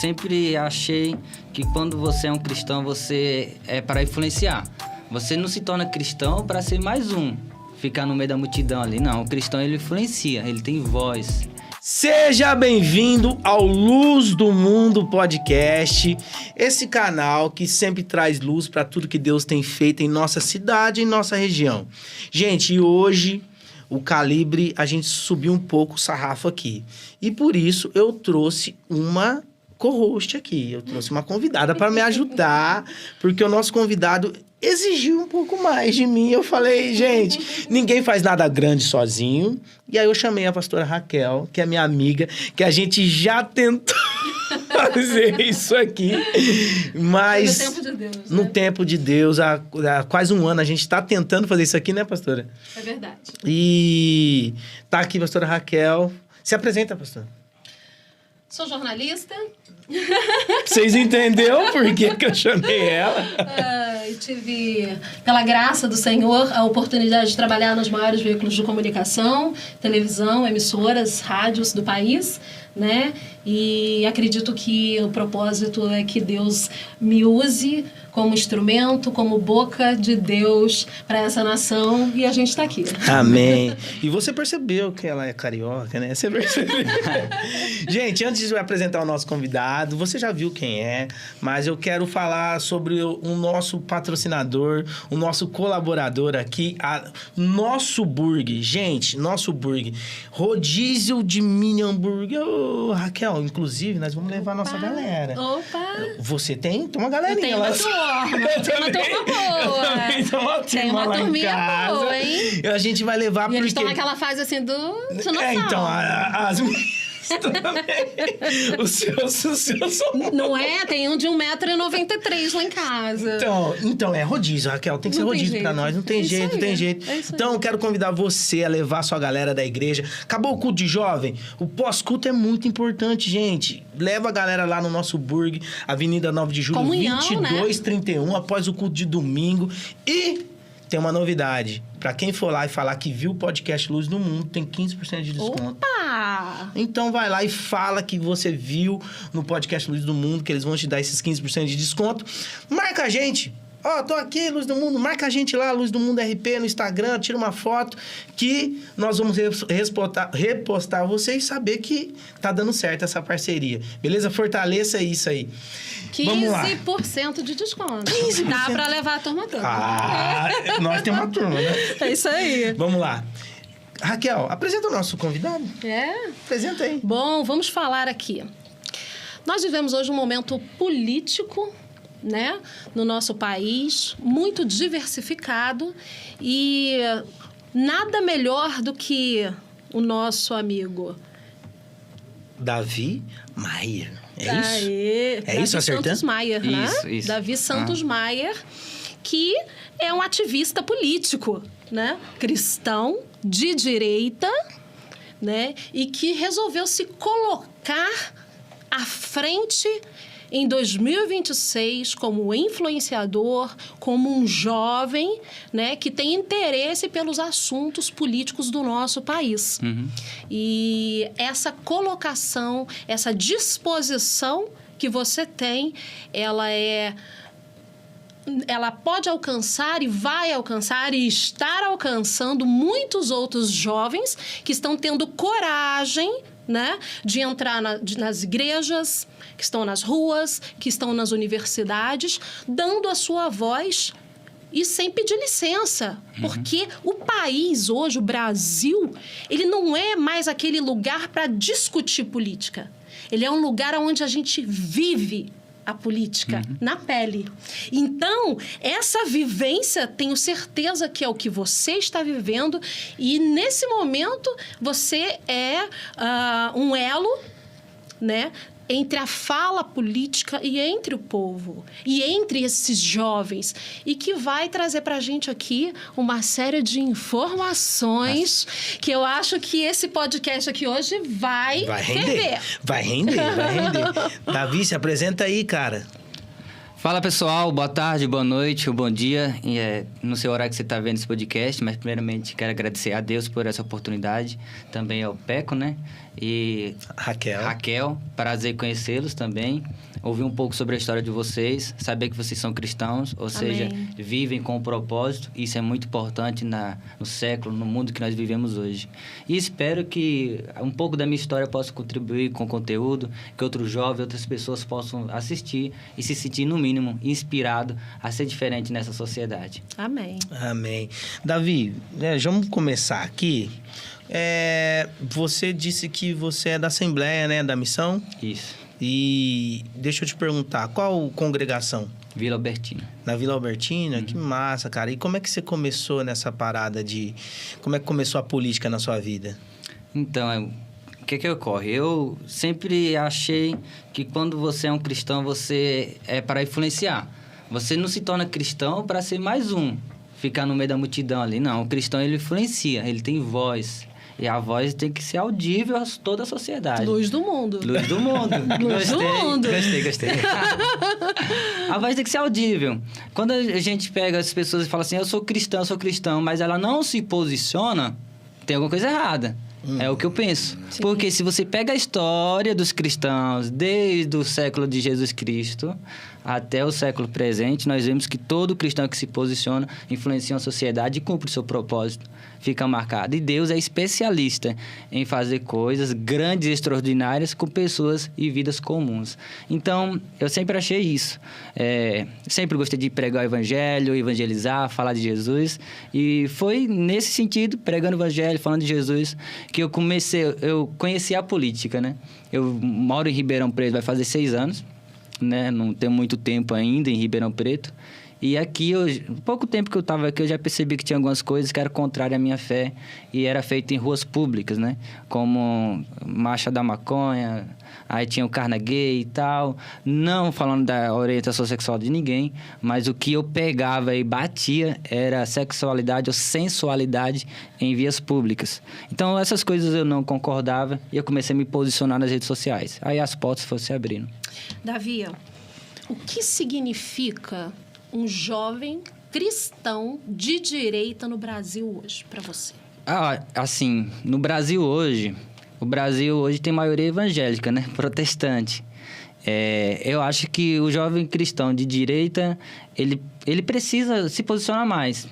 sempre achei que quando você é um cristão, você é para influenciar. Você não se torna cristão para ser mais um, ficar no meio da multidão ali. Não, o cristão ele influencia, ele tem voz. Seja bem-vindo ao Luz do Mundo Podcast, esse canal que sempre traz luz para tudo que Deus tem feito em nossa cidade e em nossa região. Gente, e hoje o calibre, a gente subiu um pouco o sarrafo aqui. E por isso eu trouxe uma co-host aqui, eu trouxe uma convidada para me ajudar, porque o nosso convidado exigiu um pouco mais de mim. Eu falei, gente, ninguém faz nada grande sozinho. E aí eu chamei a pastora Raquel, que é minha amiga, que a gente já tentou fazer isso aqui. Mas no tempo de Deus, né? No tempo de Deus, há quase um ano a gente está tentando fazer isso aqui, né, pastora? É verdade. E tá aqui a pastora Raquel. Se apresenta, pastora. Sou jornalista. Vocês entenderam por que eu chamei ela? E tive, pela graça do Senhor, a oportunidade de trabalhar nos maiores veículos de comunicação, televisão, emissoras, rádios do país, né? E acredito que o propósito é que Deus me use como instrumento, como boca de Deus para essa nação, e a gente está aqui. Amém. E você percebeu que ela é carioca, né? Você percebeu? Gente, antes de eu apresentar o nosso convidado, você já viu quem é, mas eu quero falar sobre o nosso patrocinador, o nosso colaborador aqui, Nosso Burger. Gente, Nosso Burger. Rodízio de mini hambúrguer. Ô, Raquel, inclusive, nós vamos levar a nossa galera. Opa! Você tem? Tem uma galerinha lá. Tem uma turma boa. Tem uma turminha boa, hein? A gente vai levar porque... E eles estão naquela fase assim do dinossauro. Então, as o seu são... Não é? Tem um de 1,93 m lá em casa. Então é rodízio, Raquel. Tem que ser rodízio pra nós. Não tem jeito, não tem jeito. Então, eu quero convidar você a levar a sua galera da igreja. Acabou o culto de jovem? O pós-culto é muito importante, gente. Leva a galera lá no Nosso Burger, Avenida 9 de Julho, Comunhão, 2231, né? Após o culto de domingo. E tem uma novidade. Pra quem for lá e falar que viu o podcast Luz do Mundo, tem 15% de desconto. Opa! Então vai lá e fala que você viu no podcast Luz do Mundo, que eles vão te dar esses 15% de desconto. Marca a gente. Tô aqui, Luz do Mundo. Marca a gente lá, Luz do Mundo RP, no Instagram. Tira uma foto que nós vamos repostar você e saber que tá dando certo essa parceria. Beleza? Fortaleça isso aí. 15% de desconto. 15%. Dá pra levar a turma toda. Nós temos uma turma, né? É isso aí. Vamos lá. Raquel, apresenta o nosso convidado. Apresenta aí. Bom, vamos falar aqui. Nós vivemos hoje um momento político, né, no nosso país, muito diversificado, e nada melhor do que o nosso amigo Davi Maier. Davi acertando? Santos Maier, né? Isso. Davi Santos Maier, que é um ativista político, né? Cristão, de direita, né? E que resolveu se colocar à frente em 2026 como influenciador, como um jovem, né, que tem interesse pelos assuntos políticos do nosso país. Uhum. E essa colocação, essa disposição que você tem, ela pode alcançar e vai alcançar e estar alcançando muitos outros jovens que estão tendo coragem, né, de entrar nas igrejas, que estão nas ruas, que estão nas universidades, dando a sua voz e sem pedir licença. Porque o país hoje, o Brasil, ele não é mais aquele lugar para discutir política. Ele é um lugar onde a gente vive a política na pele. Então, essa vivência, tenho certeza que é o que você está vivendo, e nesse momento você é um elo, né, entre a fala política e entre o povo, e entre esses jovens, e que vai trazer para a gente aqui uma série de informações que eu acho que esse podcast aqui hoje vai render. Vai render. Davi, se apresenta aí, cara. Fala, pessoal. Boa tarde, boa noite ou bom dia. Não sei o horário que você está vendo esse podcast, mas primeiramente quero agradecer a Deus por essa oportunidade. Também ao Peco, né? e Raquel, prazer conhecê-los também. Ouvir um pouco sobre a história de vocês, saber que vocês são cristãos, ou seja, vivem com um propósito. Isso é muito importante no século, no mundo que nós vivemos hoje. E espero que um pouco da minha história possa contribuir com o conteúdo, que outros jovens, outras pessoas possam assistir e se sentir, no mínimo, inspirado a ser diferente nessa sociedade. Amém. Amém. Davi, vamos começar aqui. Você disse que você é da Assembleia, né? Da Missão? Isso. E deixa eu te perguntar, qual congregação? Vila Albertina. Na Vila Albertina? Uhum. Que massa, cara. E como é que você começou nessa parada como é que começou a política na sua vida? Então, o que ocorre? Eu sempre achei que quando você é um cristão, você é para influenciar. Você não se torna cristão para ser mais um, ficar no meio da multidão ali. Não, o cristão, ele influencia, ele tem voz. E a voz tem que ser audível a toda a sociedade. Luz do mundo. Luz do mundo. Luz do mundo. Gostei. A voz tem que ser audível. Quando a gente pega as pessoas e fala assim, eu sou cristão, mas ela não se posiciona, tem alguma coisa errada. É o que eu penso. Sim. Porque se você pega a história dos cristãos, desde o século de Jesus Cristo até o século presente, nós vemos que todo cristão que se posiciona influencia a sociedade e cumpre o seu propósito. Fica marcado. E Deus é especialista em fazer coisas grandes e extraordinárias com pessoas e vidas comuns. Então, eu sempre achei isso. Sempre gostei de pregar o evangelho, evangelizar, falar de Jesus. E foi nesse sentido, pregando o evangelho, falando de Jesus, que eu conheci a política, né? Eu moro em Ribeirão Preto, vai fazer 6 anos, né? Não tenho muito tempo ainda em Ribeirão Preto. E aqui, pouco tempo que eu estava aqui, eu já percebi que tinha algumas coisas que eram contrárias à minha fé e era feito em ruas públicas, né? Como Marcha da Maconha, aí tinha o Carna Gay e tal. Não falando da orientação sexual de ninguém, mas o que eu pegava e batia era sexualidade ou sensualidade em vias públicas. Então, essas coisas eu não concordava e eu comecei a me posicionar nas redes sociais. Aí as portas foram se abrindo. Davi, o que significa um jovem cristão de direita no Brasil hoje, para você? Assim, no Brasil hoje, o Brasil hoje tem maioria evangélica, né? Protestante. Eu acho que o jovem cristão de direita, ele precisa se posicionar mais.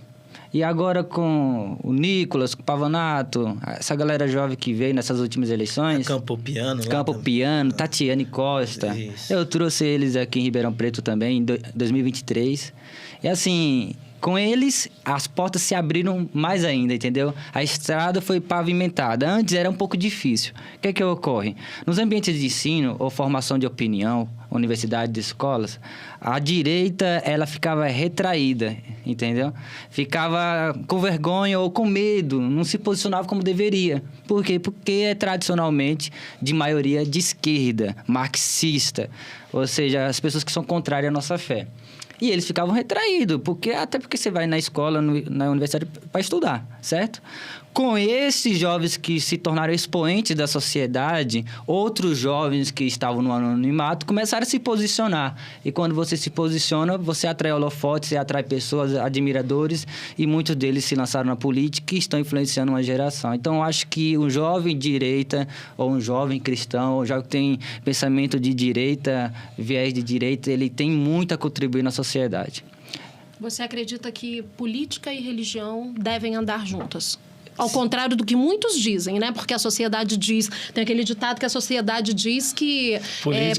E agora com o Nicolas, com o Pavanato, essa galera jovem que veio nessas últimas eleições... Campo Piano, Tatiane Costa. Isso. Eu trouxe eles aqui em Ribeirão Preto também, em 2023. E assim, com eles, as portas se abriram mais ainda, entendeu? A estrada foi pavimentada. Antes era um pouco difícil. O que ocorre? Nos ambientes de ensino ou formação de opinião, universidades, escolas, a direita, ela ficava retraída, entendeu? Ficava com vergonha ou com medo, não se posicionava como deveria. Por quê? Porque é tradicionalmente de maioria de esquerda, marxista, ou seja, as pessoas que são contrárias à nossa fé. E eles ficavam retraídos, até porque você vai na escola, na universidade para estudar, certo? Com esses jovens que se tornaram expoentes da sociedade, outros jovens que estavam no anonimato começaram a se posicionar. E quando você se posiciona, você atrai holofotes, você atrai pessoas, admiradores, e muitos deles se lançaram na política e estão influenciando uma geração. Então, eu acho que um jovem de direita, ou um jovem cristão, ou um jovem que tem pensamento de direita, viés de direita, ele tem muito a contribuir na sociedade. Você acredita que política e religião devem andar juntas? Ao contrário do que muitos dizem, né? Porque a sociedade diz... Tem aquele ditado que a sociedade diz que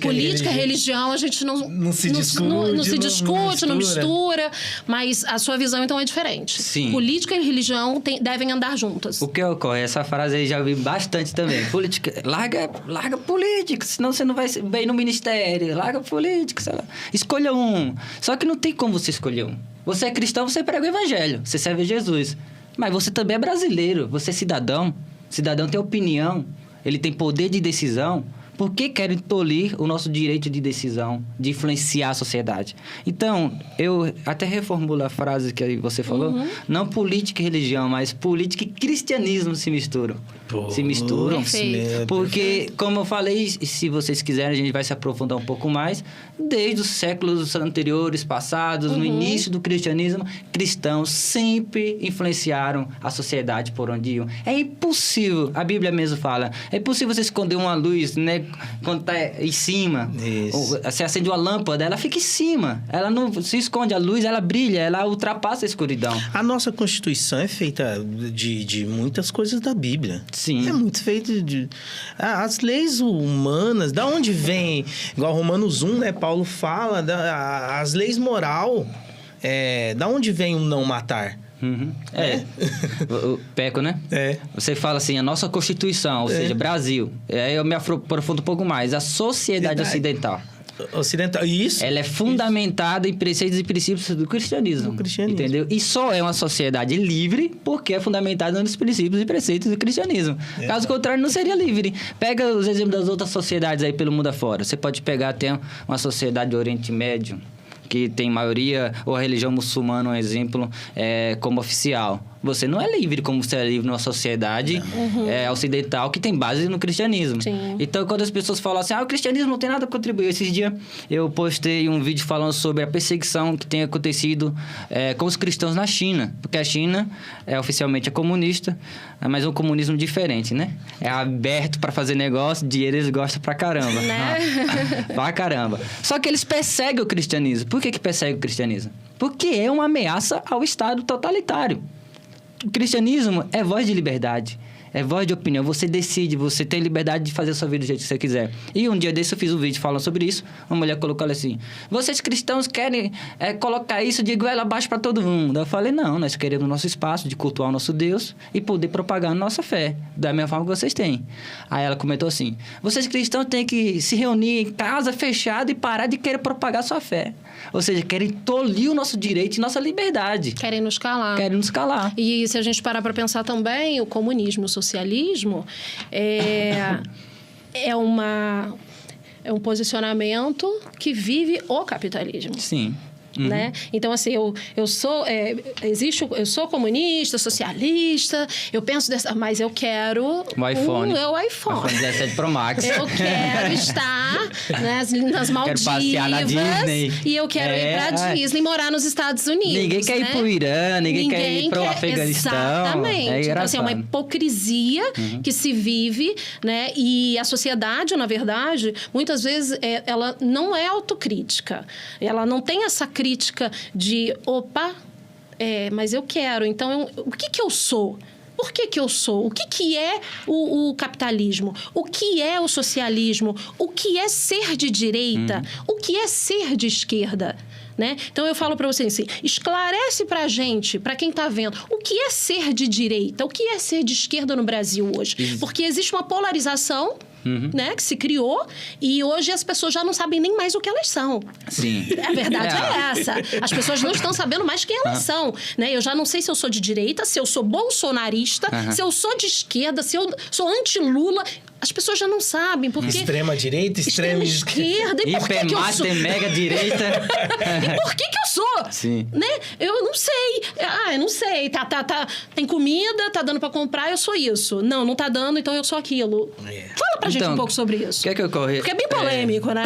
política e religião a gente não se discute, não mistura. Mas a sua visão, então, é diferente. Sim. Política e religião devem andar juntas. O que ocorre? Essa frase aí já vi bastante também. Política... Larga política, senão você não vai bem no ministério. Larga política, sei lá. Escolha um. Só que não tem como você escolher um. Você é cristão, você prega o evangelho. Você serve a Jesus. Mas você também é brasileiro, você é cidadão. Cidadão tem opinião, ele tem poder de decisão. Por que querem tolir o nosso direito de decisão, de influenciar a sociedade? Então, eu até reformulo a frase que você falou. Não política e religião, mas política e cristianismo se misturam. se misturam. Perfeito. Porque, como eu falei, se vocês quiserem, a gente vai se aprofundar um pouco mais. Desde os séculos anteriores, passados, no início do cristianismo, cristãos sempre influenciaram a sociedade por onde iam. É impossível, a Bíblia mesmo fala, é impossível você esconder uma luz, né, quando está em cima. Isso. Você acende uma lâmpada, ela fica em cima. Ela não se esconde, a luz, ela brilha, ela ultrapassa a escuridão. A nossa Constituição é feita de muitas coisas da Bíblia. Sim. É muito feito de... As leis humanas, da onde vem? Igual Romanos 1, né? Paulo fala, as leis moral, da onde vem o não matar? O Peco, né? Você fala assim, a nossa Constituição, ou seja, Brasil. Aí eu me aprofundo um pouco mais. A sociedade ocidental. Isso. Ela é fundamentada em preceitos e princípios do cristianismo. Entendeu? E só é uma sociedade livre porque é fundamentada nos princípios e preceitos do cristianismo. Caso contrário, não seria livre. Pega os exemplos das outras sociedades aí pelo mundo afora. Você pode pegar até uma sociedade do Oriente Médio, que tem maioria, ou a religião muçulmana, um exemplo, como oficial. Você não é livre como você é livre numa sociedade ocidental que tem base no cristianismo. Sim. Então, quando as pessoas falam assim, o cristianismo não tem nada a contribuir. Esses dias eu postei um vídeo falando sobre a perseguição que tem acontecido com os cristãos na China. Porque a China oficialmente é comunista, mas é um comunismo diferente, né? É aberto para fazer negócio, dinheiro eles gostam pra caramba. Né? Pra caramba. Só que eles perseguem o cristianismo. Por que perseguem o cristianismo? Porque é uma ameaça ao Estado totalitário. O cristianismo é voz de liberdade, é voz de opinião. Você decide, você tem liberdade de fazer a sua vida do jeito que você quiser. E um dia desse eu fiz um vídeo falando sobre isso. Uma mulher colocou assim, vocês cristãos querem colocar isso de goela abaixo para todo mundo. Eu falei, não, nós queremos nosso espaço de cultuar o nosso Deus e poder propagar a nossa fé, da mesma forma que vocês têm. Aí ela comentou assim, vocês cristãos têm que se reunir em casa fechada e parar de querer propagar a sua fé. Ou seja, querem tolir o nosso direito e nossa liberdade. Querem nos calar. Querem nos calar. E se a gente parar para pensar também, o comunismo, o socialismo é um posicionamento que vive o capitalismo. Sim. Né? Então, assim, eu sou comunista, socialista, eu penso mas eu quero o iPhone. o iPhone 17 Pro Max. Eu quero estar nas Maldivas, quero passear na Disney. E eu quero ir pra Disney, morar nos Estados Unidos. Ninguém quer ir pro Irã, ninguém quer ir pro Afeganistão. Exatamente. Então, assim, é uma hipocrisia que se vive, né? E a sociedade, na verdade, muitas vezes ela não é autocrítica. Ela não tem essa crítica de, mas eu quero. Então, o que eu sou? Por que eu sou? O que é o capitalismo? O que é o socialismo? O que é ser de direita? O que é ser de esquerda? Né? Então, eu falo para você assim, esclarece pra gente, pra quem tá vendo, o que é ser de direita? O que é ser de esquerda no Brasil hoje? Porque existe uma polarização, né, que se criou, e hoje as pessoas já não sabem nem mais o que elas são. Sim. A verdade é essa. As pessoas não estão sabendo mais quem elas são. Né? Eu já não sei se eu sou de direita, se eu sou bolsonarista, se eu sou de esquerda, se eu sou anti-Lula. As pessoas já não sabem, porque... Extrema direita, extrema esquerda. E por que eu sou? mega direita. E por que eu sou? Sim. Né? Eu não sei. Eu não sei. Tem comida, tá dando pra comprar, eu sou isso. Não tá dando, então eu sou aquilo. Fala pra gente um pouco sobre isso. Quer que eu corra? Porque é bem polêmico, né?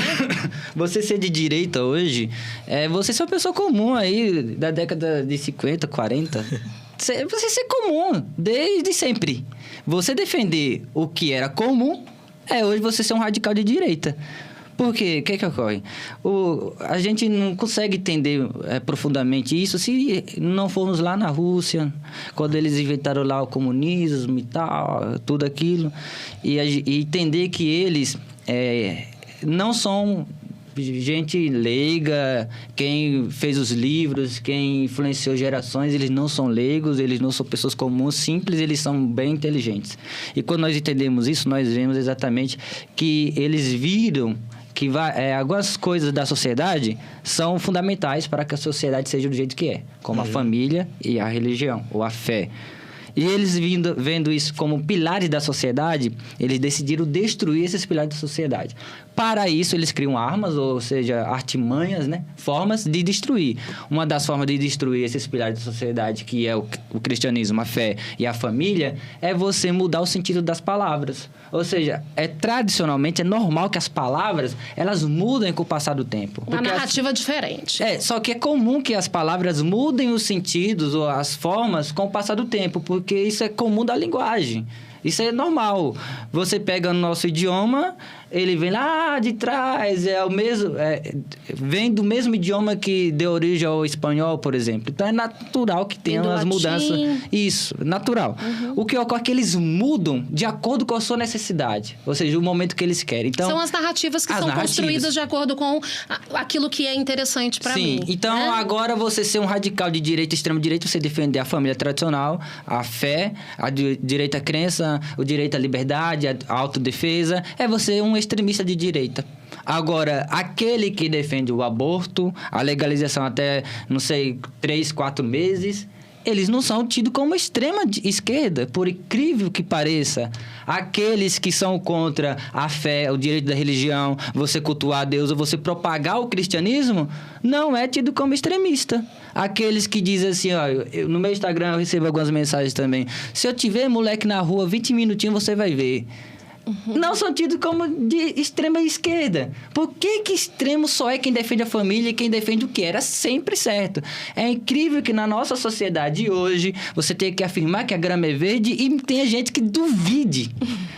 Você ser de direita hoje, você ser uma pessoa comum aí, da década de 50, 40... Você ser comum, desde sempre. Você defender o que era comum, hoje você ser um radical de direita. Por quê? O que ocorre? A gente não consegue entender profundamente isso se não formos lá na Rússia, quando eles inventaram lá o comunismo e tal, tudo aquilo, e entender que eles não são... gente leiga, quem fez os livros, quem influenciou gerações, eles não são leigos, eles não são pessoas comuns, simples, eles são bem inteligentes. E quando nós entendemos isso, nós vemos exatamente que eles viram que algumas coisas da sociedade são fundamentais para que a sociedade seja do jeito que é, como a família e a religião, ou a fé. E eles vendo isso como pilares da sociedade, eles decidiram destruir esses pilares da sociedade. Para isso, eles criam armas, ou seja, artimanhas, né? Formas de destruir. Uma das formas de destruir esses pilares da sociedade, que é o cristianismo, a fé e a família, é você mudar o sentido das palavras. Ou seja, tradicionalmente, é normal que as palavras, elas mudem com o passar do tempo. Uma narrativa diferente. Só que é comum que as palavras mudem os sentidos ou as formas com o passar do tempo, porque isso é comum da linguagem. Isso é normal. Você pega o nosso idioma, ele vem lá de trás, vem do mesmo idioma que deu origem ao espanhol, por exemplo. Então, é natural que tenha umas mudanças. Isso, natural. O que ocorre é que eles mudam de acordo com a sua necessidade. Ou seja, o momento que eles querem. Então, são as narrativas que são construídas de acordo com aquilo que é interessante para mim. Sim, então agora você ser um radical de direita, extrema-direita, você defender a família tradicional, a fé, a direita à crença, o direito à liberdade, a autodefesa, é você um extremista de direita. Agora, aquele que defende o aborto, a legalização até, 3, 4 meses, eles não são tidos como extrema esquerda, por incrível que pareça. Aqueles que são contra a fé, o direito da religião, você cultuar a Deus ou você propagar o cristianismo, não é tido como extremista. Aqueles que dizem assim, no meu Instagram eu recebo algumas mensagens também. Se eu tiver moleque na rua, 20 minutinhos você vai ver. Não são tidos como de extrema esquerda. Por que extremo só é quem defende a família e quem defende o que era sempre certo? É incrível que na nossa sociedade hoje você tenha que afirmar que a grama é verde e tem gente que duvide.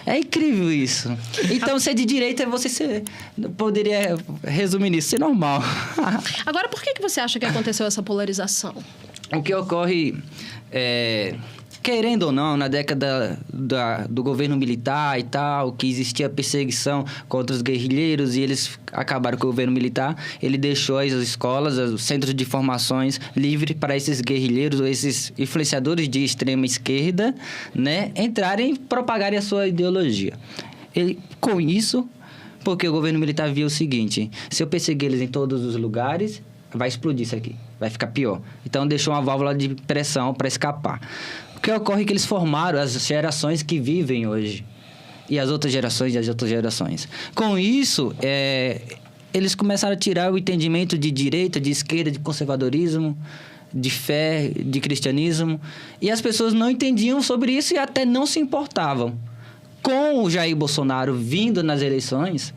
É incrível isso. Então, ser de direita, você poderia resumir nisso, ser normal. Agora, por que você acha que aconteceu essa polarização? O que ocorre querendo ou não, na década do governo militar e tal, que existia perseguição contra os guerrilheiros e eles acabaram com o governo militar, ele deixou as escolas, os centros de formações livres para esses guerrilheiros ou esses influenciadores de extrema esquerda, né, entrarem e propagarem a sua ideologia. Com isso, porque o governo militar viu o seguinte, se eu perseguir eles em todos os lugares, vai explodir isso aqui, vai ficar pior. Então, deixou uma válvula de pressão para escapar. O que ocorre é que eles formaram as gerações que vivem hoje. E as outras gerações e as outras gerações. Com isso, eles começaram a tirar o entendimento de direita, de esquerda, de conservadorismo, de fé, de cristianismo. E as pessoas não entendiam sobre isso e até não se importavam. Com o Jair Bolsonaro vindo nas eleições,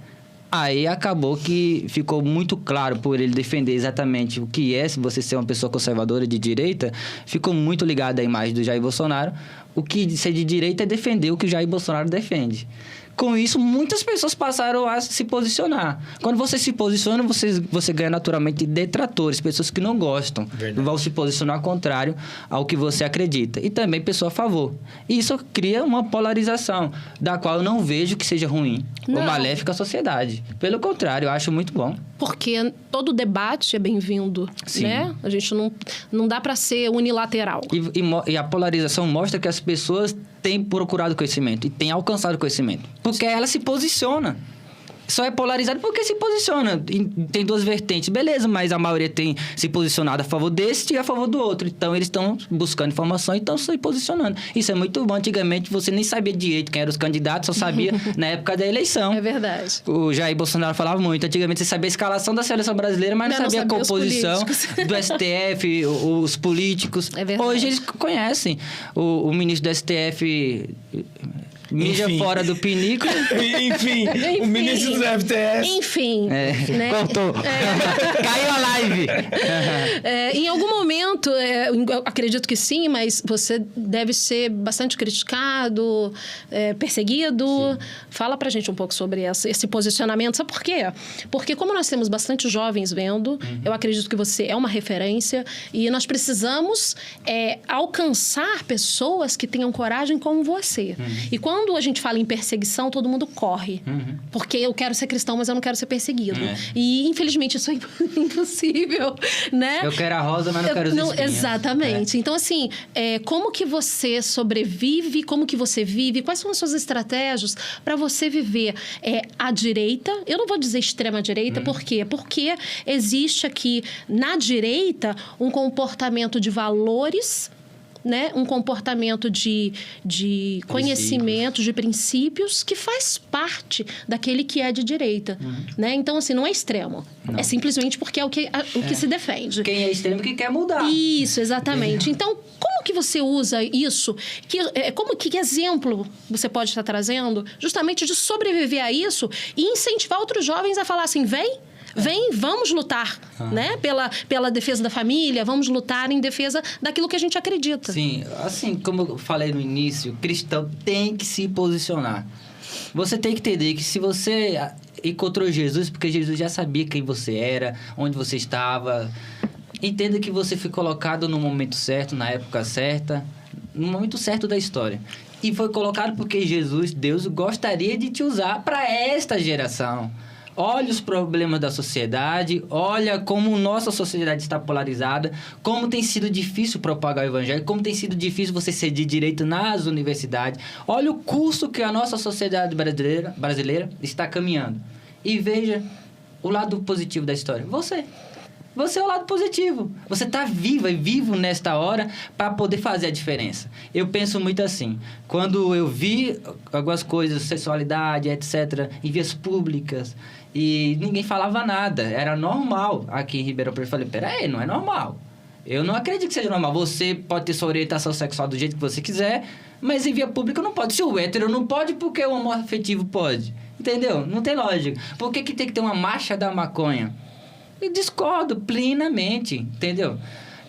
aí acabou que ficou muito claro por ele defender exatamente o que é, se você ser uma pessoa conservadora de direita, ficou muito ligado à imagem do Jair Bolsonaro. O que ser de direita é defender o que o Jair Bolsonaro defende. Com isso, muitas pessoas passaram a se posicionar. Quando você se posiciona, você ganha naturalmente detratores, pessoas que não gostam. Verdade. Vão se posicionar ao contrário ao que você acredita. E também pessoa a favor. E isso cria uma polarização, da qual eu não vejo que seja ruim ou maléfica à sociedade. Pelo contrário, eu acho muito bom. Porque todo debate é bem-vindo, né? A gente não dá para ser unilateral. E a polarização mostra que as pessoas têm procurado conhecimento e têm alcançado conhecimento. Porque ela se posiciona. Só é polarizado porque se posiciona. Tem duas vertentes, beleza, mas a maioria tem se posicionado a favor desse e a favor do outro. Então, eles estão buscando informação e estão se posicionando. Isso é muito bom. Antigamente, você nem sabia direito quem eram os candidatos, só sabia na época da eleição. É verdade. O Jair Bolsonaro falava muito. Antigamente, você sabia a escalação da seleção brasileira, mas não sabia a composição do STF, os políticos. É verdade. Hoje, eles conhecem. O ministro do STF... mija fora do pinico. Enfim, o ministro do FTS. Enfim. Né? Cortou. Caiu a live. Em algum momento, eu acredito que sim, mas você deve ser bastante criticado, perseguido. Sim. Fala pra gente um pouco sobre esse posicionamento. Sabe por quê? Porque como nós temos bastante jovens vendo, eu acredito que você é uma referência e nós precisamos alcançar pessoas que tenham coragem como você. E quando a gente fala em perseguição, todo mundo corre. Porque eu quero ser cristão, mas eu não quero ser perseguido. E, infelizmente, isso é impossível, né? Eu quero a rosa, mas não quero os espinhos. Exatamente. Então, assim, como que você sobrevive? Como que você vive? Quais são as suas estratégias para você viver à direita? Eu não vou dizer extrema-direita, por quê? Porque existe aqui, na direita, um comportamento de valores né, um comportamento de conhecimento, de princípios, que faz parte daquele que é de direita. Né? Então, assim, não é extremo. Não. É simplesmente porque é o que se defende. Quem é extremo que quer mudar. Isso, exatamente. Então, como que você usa isso? Que exemplo você pode estar trazendo justamente de sobreviver a isso e incentivar outros jovens a falar assim, vem, vamos lutar, né? Pela defesa da família, vamos lutar em defesa daquilo que a gente acredita. Sim, assim como eu falei no início, cristão tem que se posicionar. Você tem que entender que se você encontrou Jesus, porque Jesus já sabia quem você era, onde você estava, entenda que você foi colocado no momento certo, na época certa, no momento certo da história. E foi colocado porque Jesus, Deus, gostaria de te usar para esta geração. Olha os problemas da sociedade, olha como nossa sociedade está polarizada, como tem sido difícil propagar o evangelho, como tem sido difícil você ser de direito nas universidades. Olha o curso que a nossa sociedade brasileira está caminhando. E veja o lado positivo da história. Você é o lado positivo. Você está viva e vivo nesta hora para poder fazer a diferença. Eu penso muito assim. Quando eu vi algumas coisas, sexualidade, etc., em vias públicas, e ninguém falava nada. Era normal aqui em Ribeirão Preto. Eu falei, peraí, não é normal. Eu não acredito que seja normal. Você pode ter sua orientação sexual do jeito que você quiser, mas em via pública não pode. Se o hétero não pode, porque o homoafetivo pode. Entendeu? Não tem lógica. Por que tem que ter uma marcha da maconha? Eu discordo plenamente, entendeu?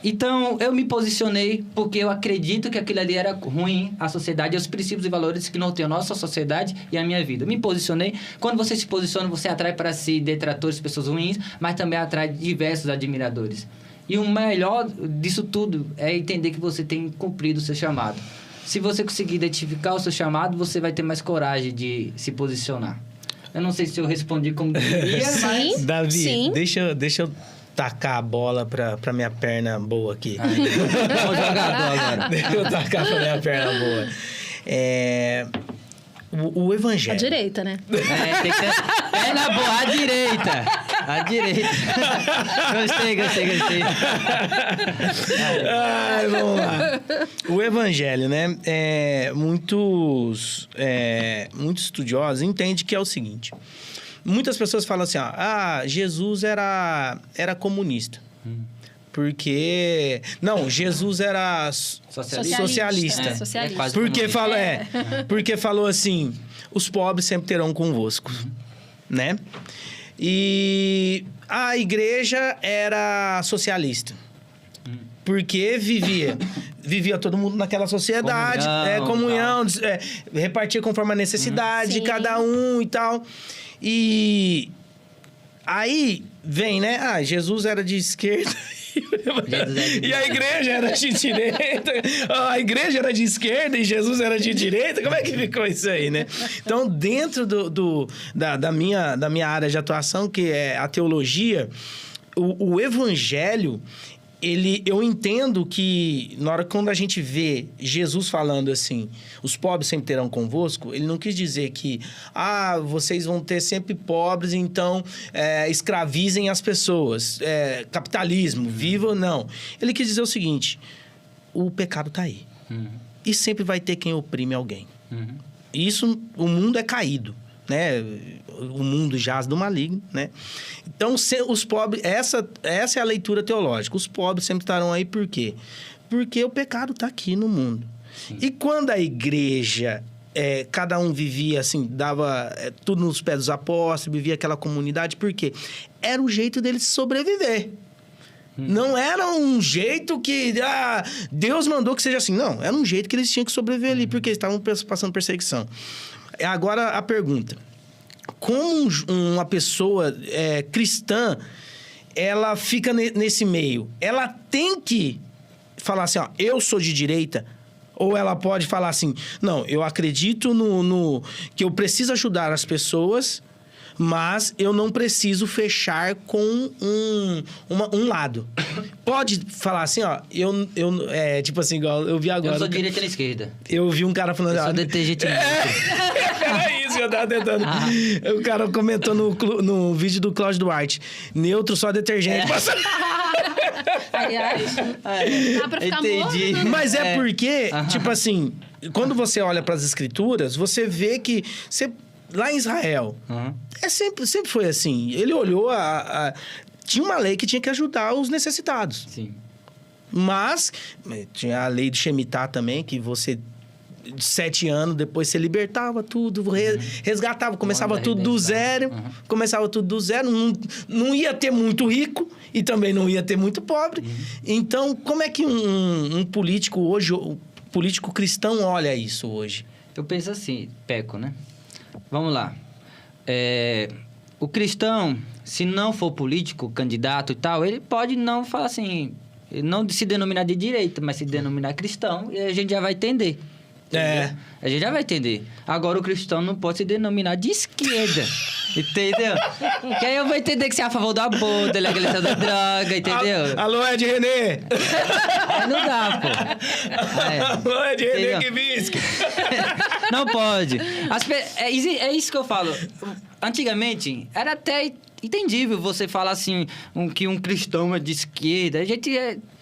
Então, eu me posicionei porque eu acredito que aquilo ali era ruim à sociedade, aos princípios e valores que norteiam a nossa sociedade e a minha vida. Me posicionei. Quando você se posiciona, você atrai para si detratores, pessoas ruins, mas também atrai diversos admiradores. E o melhor disso tudo é entender que você tem cumprido o seu chamado. Se você conseguir identificar o seu chamado, você vai ter mais coragem de se posicionar. Eu não sei se eu respondi como deveria, mas... Davi, Sim. Deixa eu tacar a bola pra minha perna boa aqui. Bom jogador agora. Deixa eu tacar pra minha perna boa. O evangelho. À direita, né? Tem que ser perna boa, à direita. À direita. Gostei. Ai, vamos lá. O evangelho, né? Muitos estudiosos entendem que é o seguinte. Muitas pessoas falam assim, Jesus era comunista. Porque... Não, Jesus era socialista. Socialista. Porque falou assim, os pobres sempre terão convosco, né? E a igreja era socialista. Porque vivia todo mundo naquela sociedade, comunhão, repartia conforme a necessidade de cada um e tal. E aí vem, né? Jesus era de esquerda e a igreja era de direita. A igreja era de esquerda e Jesus era de direita. Como é que ficou isso aí, né? Então, dentro da minha área de atuação, que é a teologia, o evangelho... eu entendo que, quando a gente vê Jesus falando assim, os pobres sempre terão convosco, ele não quis dizer que, vocês vão ter sempre pobres, então escravizem as pessoas, capitalismo, viva, não. Ele quis dizer o seguinte, o pecado está aí. E sempre vai ter quem oprime alguém. Isso, o mundo é caído, né? O mundo jaz do maligno, né? Então, os pobres... Essa é a leitura teológica. Os pobres sempre estarão aí, por quê? Porque o pecado está aqui no mundo. Sim. E quando a igreja... cada um vivia assim, dava tudo nos pés dos apóstolos, vivia aquela comunidade, por quê? Era o jeito deles sobreviver. Não era um jeito que Deus mandou que seja assim. Não, era um jeito que eles tinham que sobreviver ali, porque eles estavam passando perseguição. Agora, a pergunta. Como uma pessoa cristã, ela fica nesse meio? Ela tem que falar assim, eu sou de direita? Ou ela pode falar assim, não, eu acredito que eu preciso ajudar as pessoas, mas eu não preciso fechar com um lado. Pode falar assim, tipo assim, igual eu vi agora... Eu sou direita e esquerda. Eu vi um cara falando... Eu sou detergente neutro. Era isso que eu tava tentando. O cara comentou no vídeo do Cláudio Duarte. Neutro, só detergente. Aliás, dá pra ficar Entendi. morto. Mas é porque, Aham. tipo assim, quando você olha para as escrituras, você vê que lá em Israel, Aham. sempre foi assim. Ele olhou tinha uma lei que tinha que ajudar os necessitados. Sim. Mas tinha a lei do Shemitah também, que você, de 7 anos, depois você libertava tudo, resgatava, começava da tudo do redenção. zero. Começava tudo do zero, não ia ter muito rico e também não ia ter muito pobre. Então, como é que um político hoje, um político cristão olha isso hoje? Eu penso assim, Peco, né? Vamos lá. O cristão, se não for político, candidato e tal, ele pode não falar assim, não se denominar de direita, mas se denominar cristão, e a gente já vai entender. Entendeu? A gente já vai entender. Agora, o cristão não pode se denominar de esquerda. Entendeu? Que aí eu vou entender que você é a favor do aborto, da legalização da droga, entendeu? Alô, Ed René! Aí não dá, pô. Alô, Ed René Entendeu? Kivinsky! Não pode. É isso que eu falo. Antigamente, era até entendível você falar assim, que um cristão é de esquerda. A gente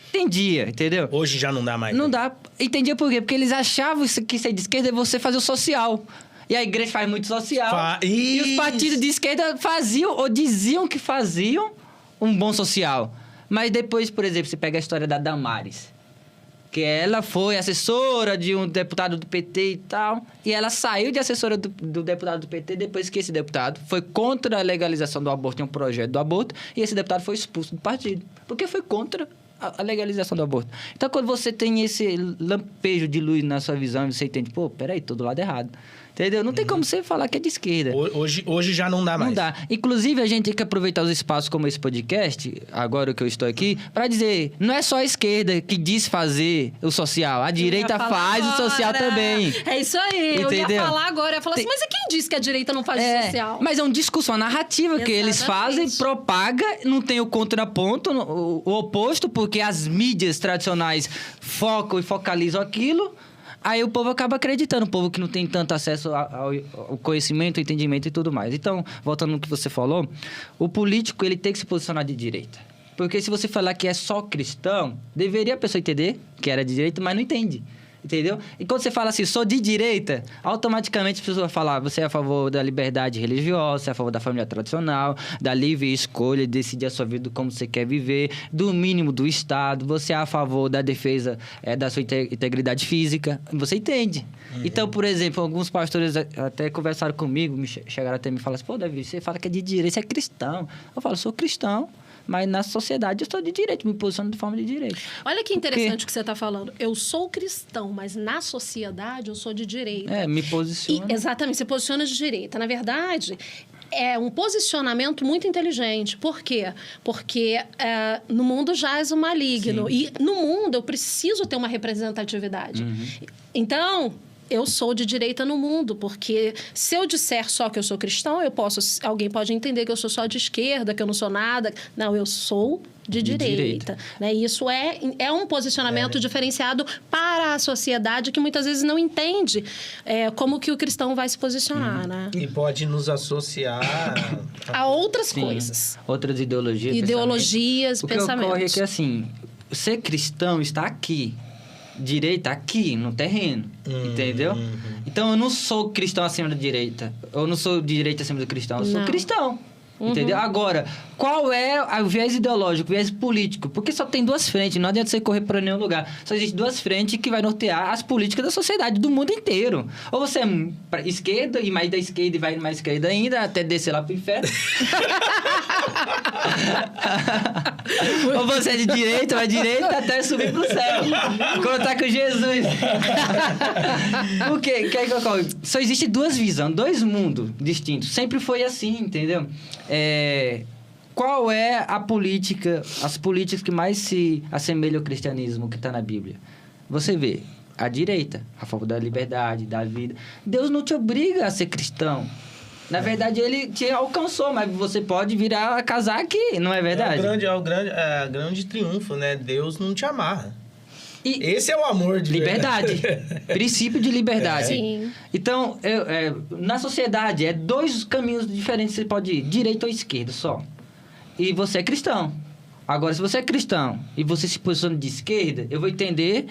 entendia, entendeu? Hoje já não dá mais. Não dá. Entendia por quê? Porque eles achavam que ser de esquerda é você fazer o social. E a igreja faz muito social. E os partidos de esquerda faziam, ou diziam que faziam, um bom social. Mas depois, por exemplo, você pega a história da Damares. Que ela foi assessora de um deputado do PT e tal. E ela saiu de assessora do deputado do PT depois que esse deputado foi contra a legalização do aborto, tinha um projeto do aborto. E esse deputado foi expulso do partido. Porque foi contra a legalização do aborto. Então, quando você tem esse lampejo de luz na sua visão, você entende, pô, peraí, tô do lado errado. Entendeu? Não tem como você falar que é de esquerda. Hoje já não dá mais. Não dá. Inclusive, a gente tem que aproveitar os espaços como esse podcast, agora que eu estou aqui, para dizer, não é só a esquerda que diz fazer o social. A direita faz o social também. É isso aí. Entendeu? Eu ia falar agora, eu ia falar assim, mas e quem disse que a direita não faz o social? Mas é um discurso, uma narrativa que eles fazem, Exatamente. propaga, não tem o contraponto, o oposto, porque as mídias tradicionais focam e focalizam aquilo. Aí o povo acaba acreditando, o povo que não tem tanto acesso ao conhecimento, ao entendimento e tudo mais. Então, voltando no que você falou, o político ele tem que se posicionar de direita. Porque se você falar que é só cristão, deveria a pessoa entender que era de direita, mas não entende. Entendeu? E quando você fala assim, sou de direita, automaticamente a pessoa vai falar, você é a favor da liberdade religiosa, você é a favor da família tradicional, da livre escolha de decidir a sua vida como você quer viver, do mínimo do Estado, você é a favor da defesa da sua integridade física. Você entende. Então, por exemplo, alguns pastores até conversaram comigo, chegaram até me falaram assim, pô, Davi, você fala que é de direita, você é cristão. Eu falo, sou cristão. Mas na sociedade eu sou de direito, me posiciono de forma de direito. Olha que interessante o que você está falando. Eu sou cristão, mas na sociedade eu sou de direita. Me posiciono. Exatamente, você posiciona de direita. Na verdade, é um posicionamento muito inteligente. Por quê? Porque no mundo jaz o maligno. Sim. E no mundo eu preciso ter uma representatividade. Então, eu sou de direita no mundo, porque se eu disser só que eu sou cristão, alguém pode entender que eu sou só de esquerda, que eu não sou nada. Não, eu sou de direita. Né? E isso é um posicionamento diferenciado para a sociedade que muitas vezes não entende como que o cristão vai se posicionar, né? E pode nos associar A outras Sim. coisas. Outras ideologias. Ideologias, O que pensamentos. ocorre é que, assim, ser cristão está aqui. Direita aqui, no terreno. Entendeu? Então, eu não sou cristão acima da direita. Eu não sou de direita acima do cristão. Eu sou Não. cristão. Entendeu? Agora, qual é o viés ideológico, o viés político? Porque só tem duas frentes, não adianta você correr para nenhum lugar. Só existe duas frentes que vai nortear as políticas da sociedade, do mundo inteiro. Ou você é pra esquerda, e mais da esquerda, e vai mais esquerda ainda, até descer lá pro inferno. Ou você é de direita, vai direita, até subir pro céu. Quando tá com Jesus. Por quê? Que ocorre? Só existe duas visões, dois mundos distintos. Sempre foi assim, entendeu? Qual é a política, as políticas que mais se assemelham ao cristianismo que está na Bíblia? Você vê, a direita, a favor da liberdade, da vida. Deus não te obriga a ser cristão. Na verdade, ele te alcançou, mas você pode vir a casar aqui, não é verdade? É o grande triunfo, né? Deus não te amarra. E Esse é o amor de liberdade. verdade. Princípio de liberdade. Sim. Então, na sociedade, dois caminhos diferentes que você pode ir. Direita ou esquerda, só. E você é cristão. Agora, se você é cristão e você se posiciona de esquerda, eu vou entender,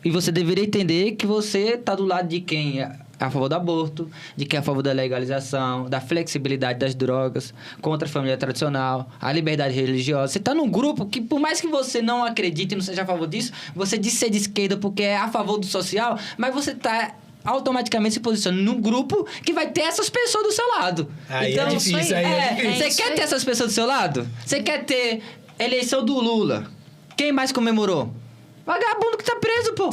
e você deveria entender que você tá do lado de quem é a favor do aborto, de quem é a favor da legalização, da flexibilidade das drogas, contra a família tradicional, a liberdade religiosa. Você tá num grupo que, por mais que você não acredite e não seja a favor disso, você diz ser de esquerda porque é a favor do social, mas você tá automaticamente se posiciona num grupo que vai ter essas pessoas do seu lado. Aí então, é difícil, aí é difícil. Você quer ter essas pessoas do seu lado? Você quer ter eleição do Lula? Quem mais comemorou? Vagabundo que tá preso, pô.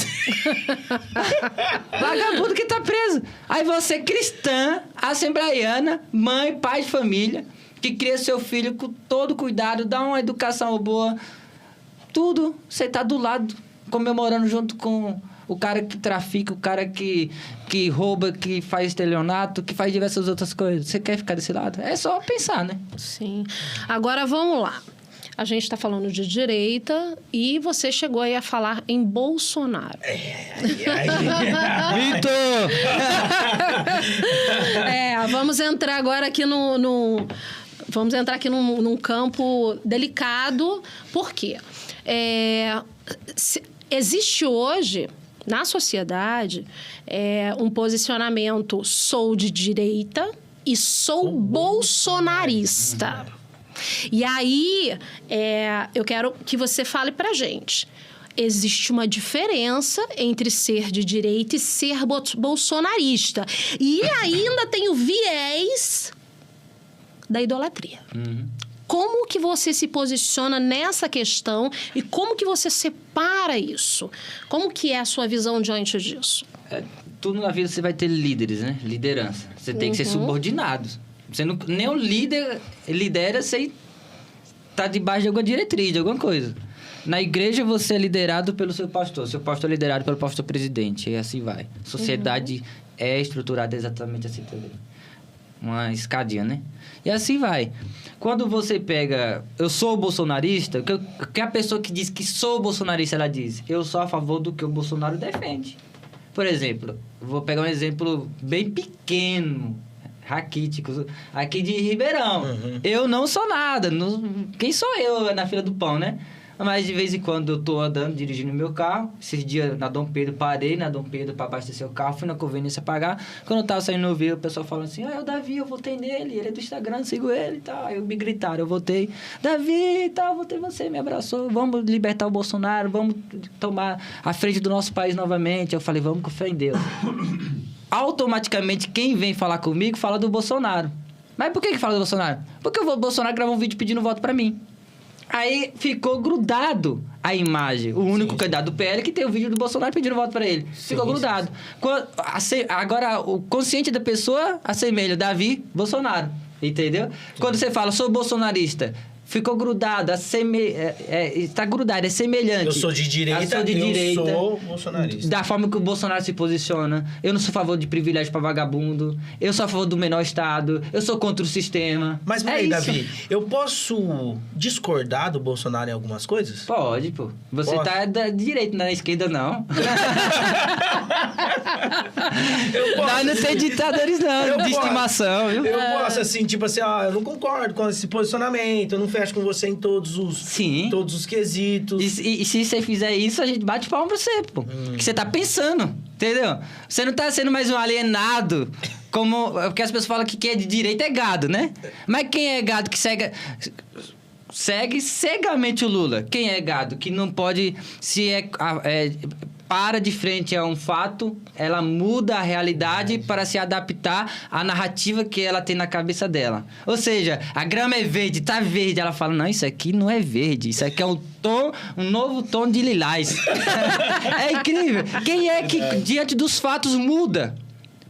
Vagabundo que tá preso. Aí você, cristã, assembleiana, mãe, pai de família, que cria seu filho com todo cuidado, dá uma educação boa, tudo, você tá do lado, comemorando junto com o cara que trafica, o cara que rouba, que faz estelionato, que faz diversas outras coisas. Você quer ficar desse lado? É só pensar, né? Sim. Agora, vamos lá. A gente está falando de direita e você chegou aí a falar em Bolsonaro. Vitor! Vamos entrar agora aqui vamos entrar aqui num campo delicado. Por quê? Existe hoje, na sociedade, um posicionamento: sou de direita e sou bolsonarista. E aí, eu quero que você fale pra gente. Existe uma diferença entre ser de direita e ser bolsonarista. E ainda tem o viés da idolatria. Uhum. Como que você se posiciona nessa questão e como que você separa isso? Como que é a sua visão diante disso? Tudo na vida você vai ter líderes, né? Liderança. Você tem que ser subordinado. Você não, nem o líder lidera sem estar debaixo de alguma diretriz, de alguma coisa. Na igreja, você é liderado pelo seu pastor. Seu pastor é liderado pelo pastor presidente. E assim vai. A sociedade é estruturada exatamente assim também. Uma escadinha, né? E assim vai. Quando você pega... Eu sou bolsonarista... que a pessoa que diz que sou bolsonarista, ela diz... Eu sou a favor do que o Bolsonaro defende. Por exemplo, vou pegar um exemplo bem pequeno... raquíticos, aqui de Ribeirão. Eu não sou nada. Quem sou eu na fila do pão, né? Mas de vez em quando eu tô andando, dirigindo meu carro. Esses dias na Dom Pedro, parei na Dom Pedro para abastecer o carro, fui na conveniência pagar. Quando eu tava saindo no vídeo, o pessoal falando assim: é o Davi, eu votei nele, ele é do Instagram, sigo ele e tal. Aí me gritaram, eu votei, Davi e tal, votei você, me abraçou, vamos libertar o Bolsonaro, vamos tomar a frente do nosso país novamente. Eu falei, vamos com fé em Deus. Automaticamente, quem vem falar comigo fala do Bolsonaro. Mas por que fala do Bolsonaro? Porque o Bolsonaro gravou um vídeo pedindo voto pra mim. Aí ficou grudado a imagem. O único candidato do PL que tem o vídeo do Bolsonaro pedindo voto pra ele. Ficou grudado. Agora, o consciente da pessoa assemelha Davi, Bolsonaro. Entendeu? Quando você fala, sou bolsonarista... Ficou grudado, está grudado, é semelhante. Eu sou de direita, eu sou bolsonarista. Da forma que o Bolsonaro se posiciona. Eu não sou a favor de privilégio para vagabundo. Eu sou a favor do menor Estado. Eu sou contra o sistema. Mas peraí, Davi, eu posso discordar do Bolsonaro em algumas coisas? Pode, pô. Você tá da direita, não é da esquerda, não. Nós não tem ditadores, não, de estimação, viu? Eu posso, assim, tipo assim, eu não concordo com esse posicionamento, eu não fecho com você em todos os quesitos. E se você fizer isso, a gente bate palma pra você, pô. Que você tá pensando, entendeu? Você não tá sendo mais um alienado, porque as pessoas falam que quem é de direita é gado, né? Mas quem é gado que segue cegamente o Lula? Quem é gado que não pode... para de frente a um fato, ela muda a realidade para se adaptar à narrativa que ela tem na cabeça dela. Ou seja, a grama é verde, tá verde. Ela fala, não, isso aqui não é verde, isso aqui é um novo tom de lilás. É incrível. Quem é que, diante dos fatos, muda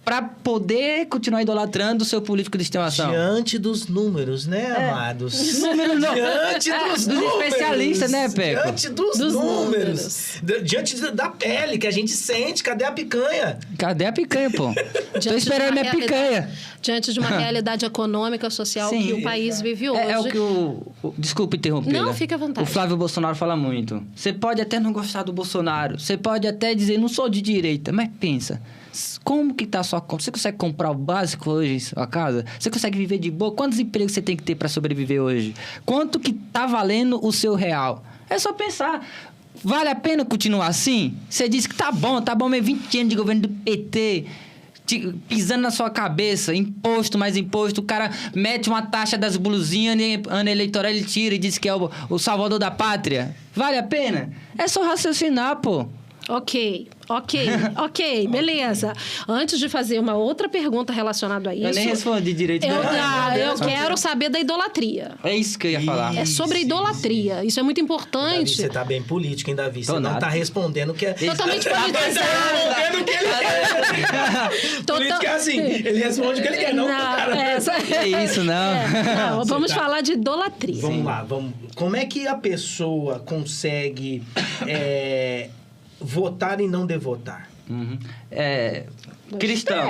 para poder continuar idolatrando o seu político de estimação? Diante dos números, né, amados? Números não. Diante dos números. Especialistas, né, Peco? Diante dos números. Diante da pele que a gente sente. Cadê a picanha? Cadê a picanha, pô? Tô esperando minha picanha. Diante de uma realidade econômica, social que o país vive hoje. É o que desculpa interromper. Não, fica à vontade. O Flávio Bolsonaro fala muito. Você pode até não gostar do Bolsonaro. Você pode até dizer, não sou de direita. Mas pensa... Como que tá a sua conta? Você consegue comprar o básico hoje em sua casa? Você consegue viver de boa? Quantos empregos você tem que ter para sobreviver hoje? Quanto que tá valendo o seu real? É só pensar. Vale a pena continuar assim? Você diz que tá bom mesmo, 20 anos de governo do PT... pisando na sua cabeça, imposto, mais imposto, o cara mete uma taxa das blusinhas, ano eleitoral ele tira e diz que é o salvador da pátria. Vale a pena? É só raciocinar, pô. Ok, beleza. Antes de fazer uma outra pergunta relacionada a isso... Eu nem respondi direito. Eu quero saber da idolatria. É isso que eu ia falar. É sobre a idolatria. Isso é muito importante. Davi, você tá bem político, hein, Davi? Você não tá respondendo que é... Totalmente politizado. respondendo o que ele quer. Político é assim, ele responde o que ele quer, não cara. É isso, não. Não, vamos falar de idolatria. Vamos lá, vamos... Como é que a pessoa consegue votar e não devotar? Uhum. Cristão.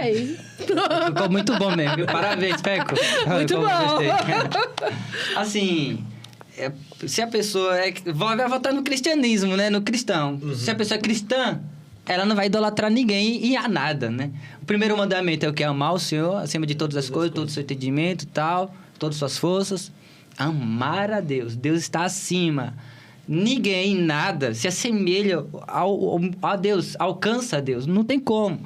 Ficou muito bom mesmo, viu? Parabéns, Peco. Muito bom. Assim, se a pessoa vai votar no cristianismo, né? No cristão. Uhum. Se a pessoa é cristã, ela não vai idolatrar ninguém e a nada, né? O primeiro mandamento é o que? Amar o Senhor acima de todas as coisas, todo o seu entendimento e tal, todas as suas forças. Amar a Deus. Deus está acima. Ninguém, nada, se assemelha a Deus, alcança a Deus. Não tem como.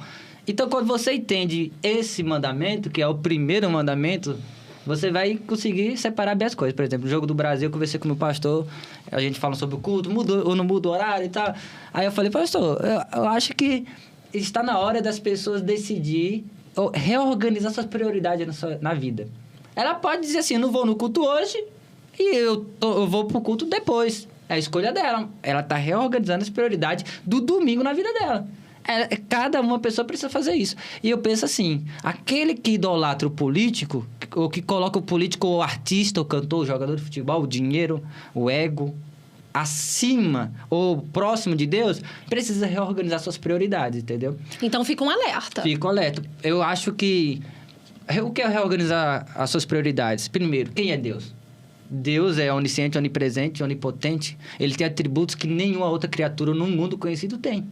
Então, quando você entende esse mandamento, que é o primeiro mandamento, você vai conseguir separar bem as coisas. Por exemplo, no Jogo do Brasil, eu conversei com o meu pastor, a gente fala sobre o culto, muda ou não muda o horário e tal. Aí eu falei, pastor, eu acho que está na hora das pessoas decidir ou reorganizar suas prioridades na vida. Ela pode dizer assim, eu não vou no culto hoje e eu vou pro culto depois. É a escolha dela. Ela está reorganizando as prioridades do domingo na vida dela. Cada uma pessoa precisa fazer isso. E eu penso assim, aquele que idolatra o político, ou que coloca o político, o artista, o cantor, o jogador de futebol, o dinheiro, o ego, acima ou próximo de Deus, precisa reorganizar suas prioridades, entendeu? Então fica um alerta. Fica um alerta. Eu acho que... O que é reorganizar as suas prioridades? Primeiro, quem é Deus? Deus é onisciente, onipresente, onipotente. Ele tem atributos que nenhuma outra criatura no mundo conhecido tem.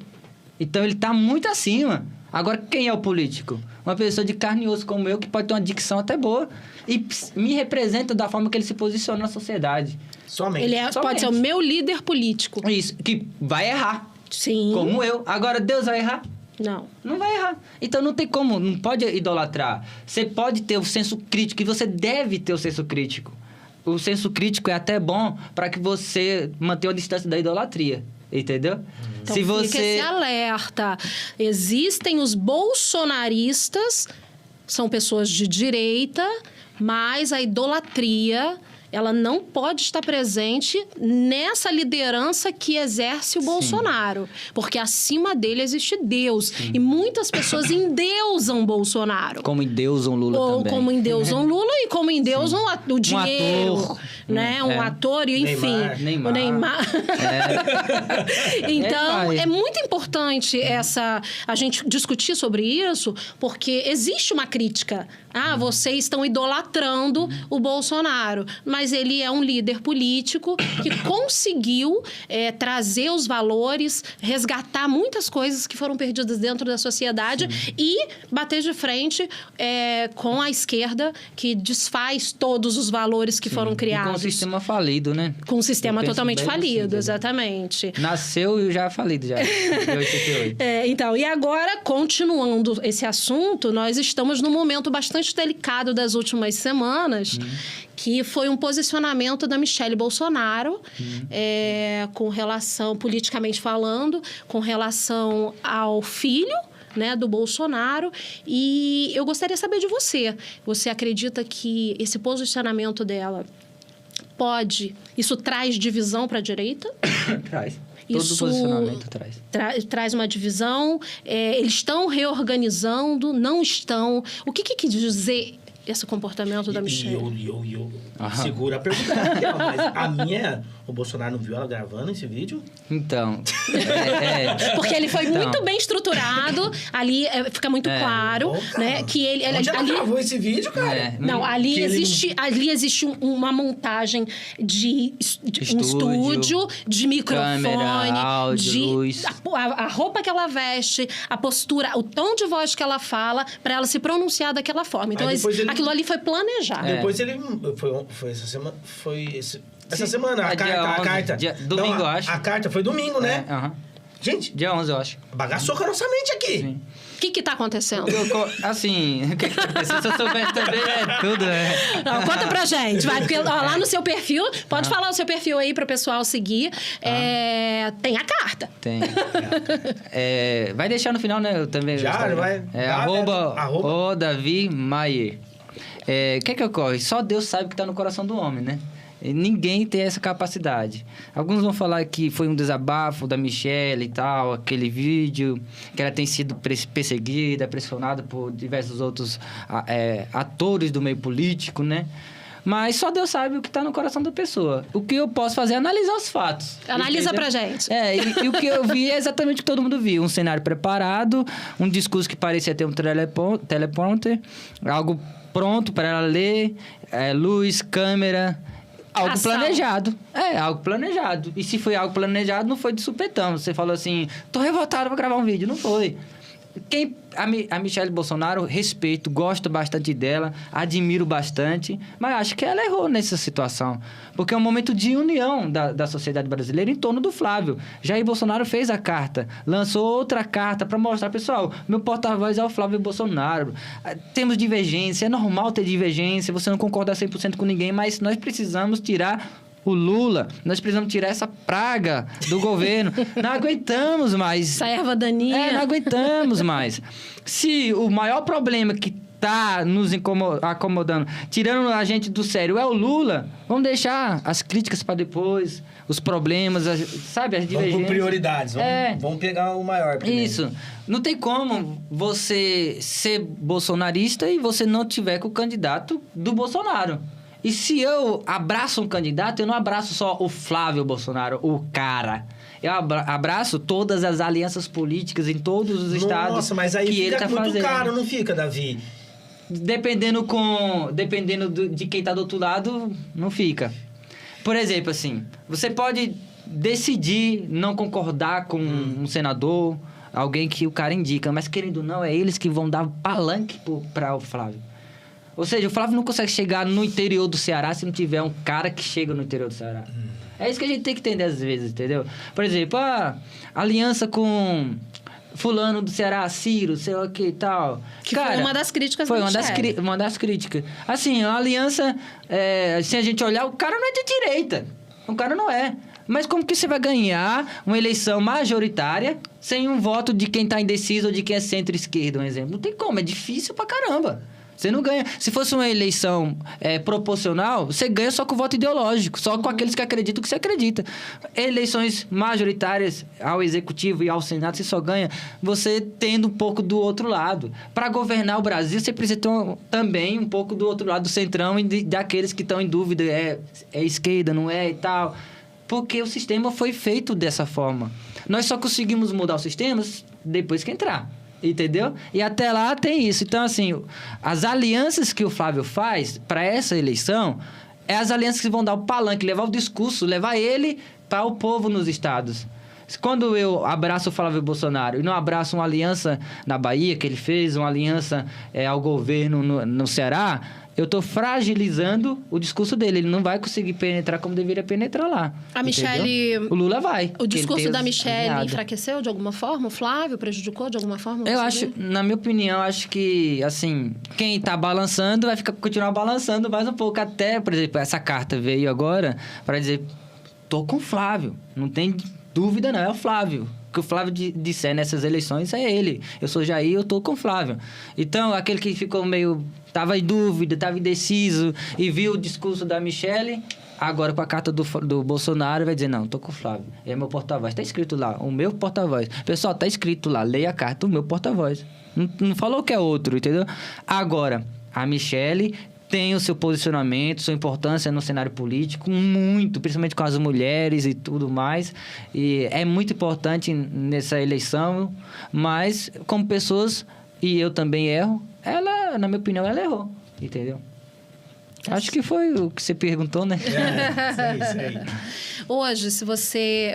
Então, ele está muito acima. Agora, quem é o político? Uma pessoa de carne e osso como eu, que pode ter uma dicção até boa e me representa da forma que ele se posiciona na sociedade. Somente. Ele pode ser o meu líder político. Isso, que vai errar. Sim. Como eu. Agora, Deus vai errar? Não. Não vai errar. Então, não tem como, não pode idolatrar. Você pode ter o senso crítico e você deve ter o senso crítico. O senso crítico é até bom para que você mantenha a distância da idolatria. Entendeu? Então, fica esse alerta. Existem os bolsonaristas, são pessoas de direita, mas a idolatria, ela não pode estar presente nessa liderança que exerce o Bolsonaro. Porque acima dele existe Deus. Sim. E muitas pessoas endeusam Bolsonaro. Como endeusam Lula também. Ou como endeusam Lula e como endeusam o dinheiro. Um ator. Né? Um ator, enfim. Neymar. O Neymar. Então, é muito importante a gente discutir sobre isso, porque existe uma crítica. Vocês estão idolatrando o Bolsonaro. Mas ele é um líder político que conseguiu trazer os valores, resgatar muitas coisas que foram perdidas dentro da sociedade. Sim. E bater de frente com a esquerda, que desfaz todos os valores que foram criados. E com um sistema falido, né? Com um sistema totalmente falido, exatamente. Nasceu e já é falido, já. De 88. Então, e agora, continuando esse assunto, nós estamos num momento bastante delicado das últimas semanas, que foi um posicionamento da Michelle Bolsonaro, com relação, politicamente falando, com relação ao filho, né, do Bolsonaro. E eu gostaria de saber de você. Você acredita que esse posicionamento dela isso traz divisão para a direita? Traz. Todo posicionamento traz. Traz uma divisão. Eles estão reorganizando, não estão. O que quer dizer esse comportamento da Michelle? Eu segura a pergunta, mas a minha... O Bolsonaro não viu ela gravando esse vídeo? Então... Porque ele foi muito bem estruturado, ali fica muito claro, né? Que ele Onde ela ali gravou esse vídeo, cara? Não, ali existe uma montagem de um estúdio, de microfone, câmera, áudio, luz. A roupa que ela veste, a postura, o tom de voz que ela fala, para ela se pronunciar daquela forma. Então, aquilo ali foi planejado. Depois ele... Foi essa semana... Essa semana, a carta. Domingo, eu acho. A carta foi domingo, né? Gente... Dia 11, eu acho. Bagaçou com a nossa mente aqui. Sim. O que tá acontecendo? Assim, se eu soubesse também, tudo. Não, conta pra gente. Vai, porque lá no seu perfil, pode falar o seu perfil aí pro pessoal seguir. Tem a carta. Tem. Vai deixar no final, né? Eu também. Já, vai. @o Davi Maier. O que ocorre? Só Deus sabe o que tá no coração do homem, né? Ninguém tem essa capacidade. Alguns vão falar que foi um desabafo da Michelle e tal, aquele vídeo, que ela tem sido perseguida, pressionada por diversos outros atores do meio político, né? Mas só Deus sabe o que está no coração da pessoa. O que eu posso fazer é analisar os fatos. Analisa pra gente. E o que eu vi é exatamente o que todo mundo viu. Um cenário preparado, um discurso que parecia ter um teleprompter, algo pronto para ela ler, luz, câmera... Algo planejado. Algo planejado. E se foi algo planejado, não foi de supetão. Você falou assim, tô revoltado, vou gravar um vídeo. Não foi. A Michelle Bolsonaro, respeito, gosto bastante dela, admiro bastante, mas acho que ela errou nessa situação. Porque é um momento de união da sociedade brasileira em torno do Flávio. Jair Bolsonaro fez a carta, lançou outra carta para mostrar, pessoal, meu porta-voz é o Flávio Bolsonaro. Temos divergência, é normal ter divergência, você não concorda 100% com ninguém, mas nós precisamos tirar o Lula, nós precisamos tirar essa praga do governo. Não aguentamos mais. Essa erva daninha. Não aguentamos mais. Se o maior problema que tá nos acomodando, tirando a gente do sério, é o Lula, vamos deixar as críticas para depois, os problemas, sabe, as divergências. Vamos por prioridades, vamos pegar o maior primeiro. Isso. Não tem como você ser bolsonarista e você não tiver com o candidato do Bolsonaro. E se eu abraço um candidato, eu não abraço só o Flávio Bolsonaro, o cara. Eu abraço todas as alianças políticas em todos os estados. Nossa, mas aí que fica ele tá muito fazendo. caro, não fica, Davi? Dependendo de quem tá do outro lado, não fica. Por exemplo, assim, você pode decidir não concordar com um senador, alguém que o cara indica, mas querendo ou não, é eles que vão dar palanque para o Flávio. Ou seja, o Flávio não consegue chegar no interior do Ceará se não tiver um cara que chega no interior do Ceará. É isso que a gente tem que entender às vezes, entendeu? Por exemplo, aliança com fulano do Ceará, Ciro, sei lá o que e tal. Que cara, foi uma das críticas foi da Michelle. uma das críticas. Assim, a aliança, se a gente olhar, o cara não é de direita. O cara não é. Mas como que você vai ganhar uma eleição majoritária sem um voto de quem tá indeciso ou de quem é centro-esquerda, um exemplo? Não tem como, é difícil pra caramba. Você não ganha. Se fosse uma eleição proporcional, você ganha só com voto ideológico, só com aqueles que acreditam que você acredita. Eleições majoritárias ao Executivo e ao Senado, você só ganha você tendo um pouco do outro lado. Para governar o Brasil, você precisa ter também um pouco do outro lado do centrão e daqueles que estão em dúvida, é esquerda, não é e tal. Porque o sistema foi feito dessa forma. Nós só conseguimos mudar o sistema depois que entrar. Entendeu? E até lá tem isso. Então, assim, as alianças que o Flávio faz para essa eleição é as alianças que vão dar o palanque, levar o discurso, levar ele para o povo nos estados. Quando eu abraço o Flávio Bolsonaro e não abraço uma aliança na Bahia que ele fez, uma aliança ao governo no Ceará, eu estou fragilizando o discurso dele. Ele não vai conseguir penetrar como deveria penetrar lá. A Michelle... O Lula vai. O discurso da Michelle enfraqueceu de alguma forma? O Flávio prejudicou de alguma forma? Eu acho, na minha opinião, acho que, assim, quem está balançando vai continuar balançando mais um pouco. Até, por exemplo, essa carta veio agora para dizer, tô com o Flávio. Não tem dúvida não, é o Flávio. O que o Flávio disser nessas eleições é ele. Eu sou Jair, eu tô com o Flávio. Então, aquele que ficou meio... Tava em dúvida, tava indeciso e viu o discurso da Michelle, agora com a carta do Bolsonaro vai dizer, não, tô com o Flávio. É meu porta-voz. Tá escrito lá, o meu porta-voz. Pessoal, tá escrito lá, leia a carta, o meu porta-voz. Não falou que é outro, entendeu? Agora, A Michelle tem o seu posicionamento, sua importância no cenário político, muito, principalmente com as mulheres e tudo mais. E é muito importante nessa eleição, mas como pessoas, e eu também erro, ela, na minha opinião, ela errou, entendeu? Acho que foi o que você perguntou, né? Isso aí. Hoje, se você...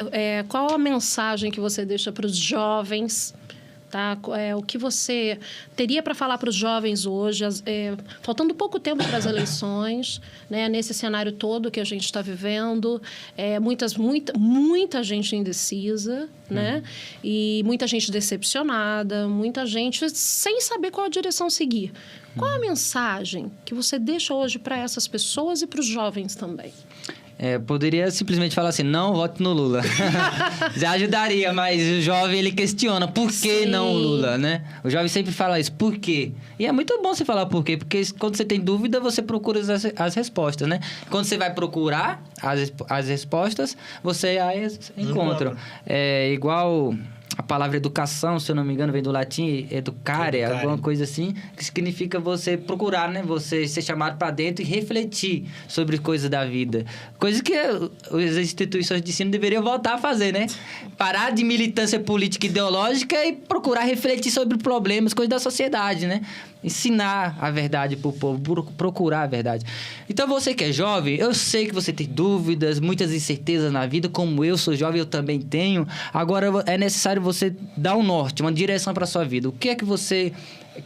qual a mensagem que você deixa para os jovens, tá? O que você teria para falar para os jovens hoje, faltando pouco tempo para as eleições, né? Nesse cenário todo que a gente está vivendo, muita gente indecisa, né? E muita gente decepcionada, muita gente sem saber qual a direção seguir. Qual a mensagem que você deixa hoje para essas pessoas e para os jovens também? Poderia simplesmente falar assim, não vote no Lula. Já ajudaria, mas o jovem, ele questiona, por que não o Lula, né? O jovem sempre fala isso, por quê? E é muito bom você falar por quê, porque quando você tem dúvida, você procura as respostas, né? Quando você vai procurar as respostas, você as encontra. É igual... A palavra educação, se eu não me engano, vem do latim educare, alguma coisa assim, que significa você procurar, né? Você ser chamado para dentro e refletir sobre coisas da vida. Coisa que as instituições de ensino deveriam voltar a fazer, né? Parar de militância política e ideológica e procurar refletir sobre problemas, coisas da sociedade, né? Ensinar a verdade para o povo, procurar a verdade. Então, você que é jovem, eu sei que você tem dúvidas, muitas incertezas na vida, como eu sou jovem, eu também tenho. Agora, é necessário você dar um norte, uma direção para a sua vida. O que é que você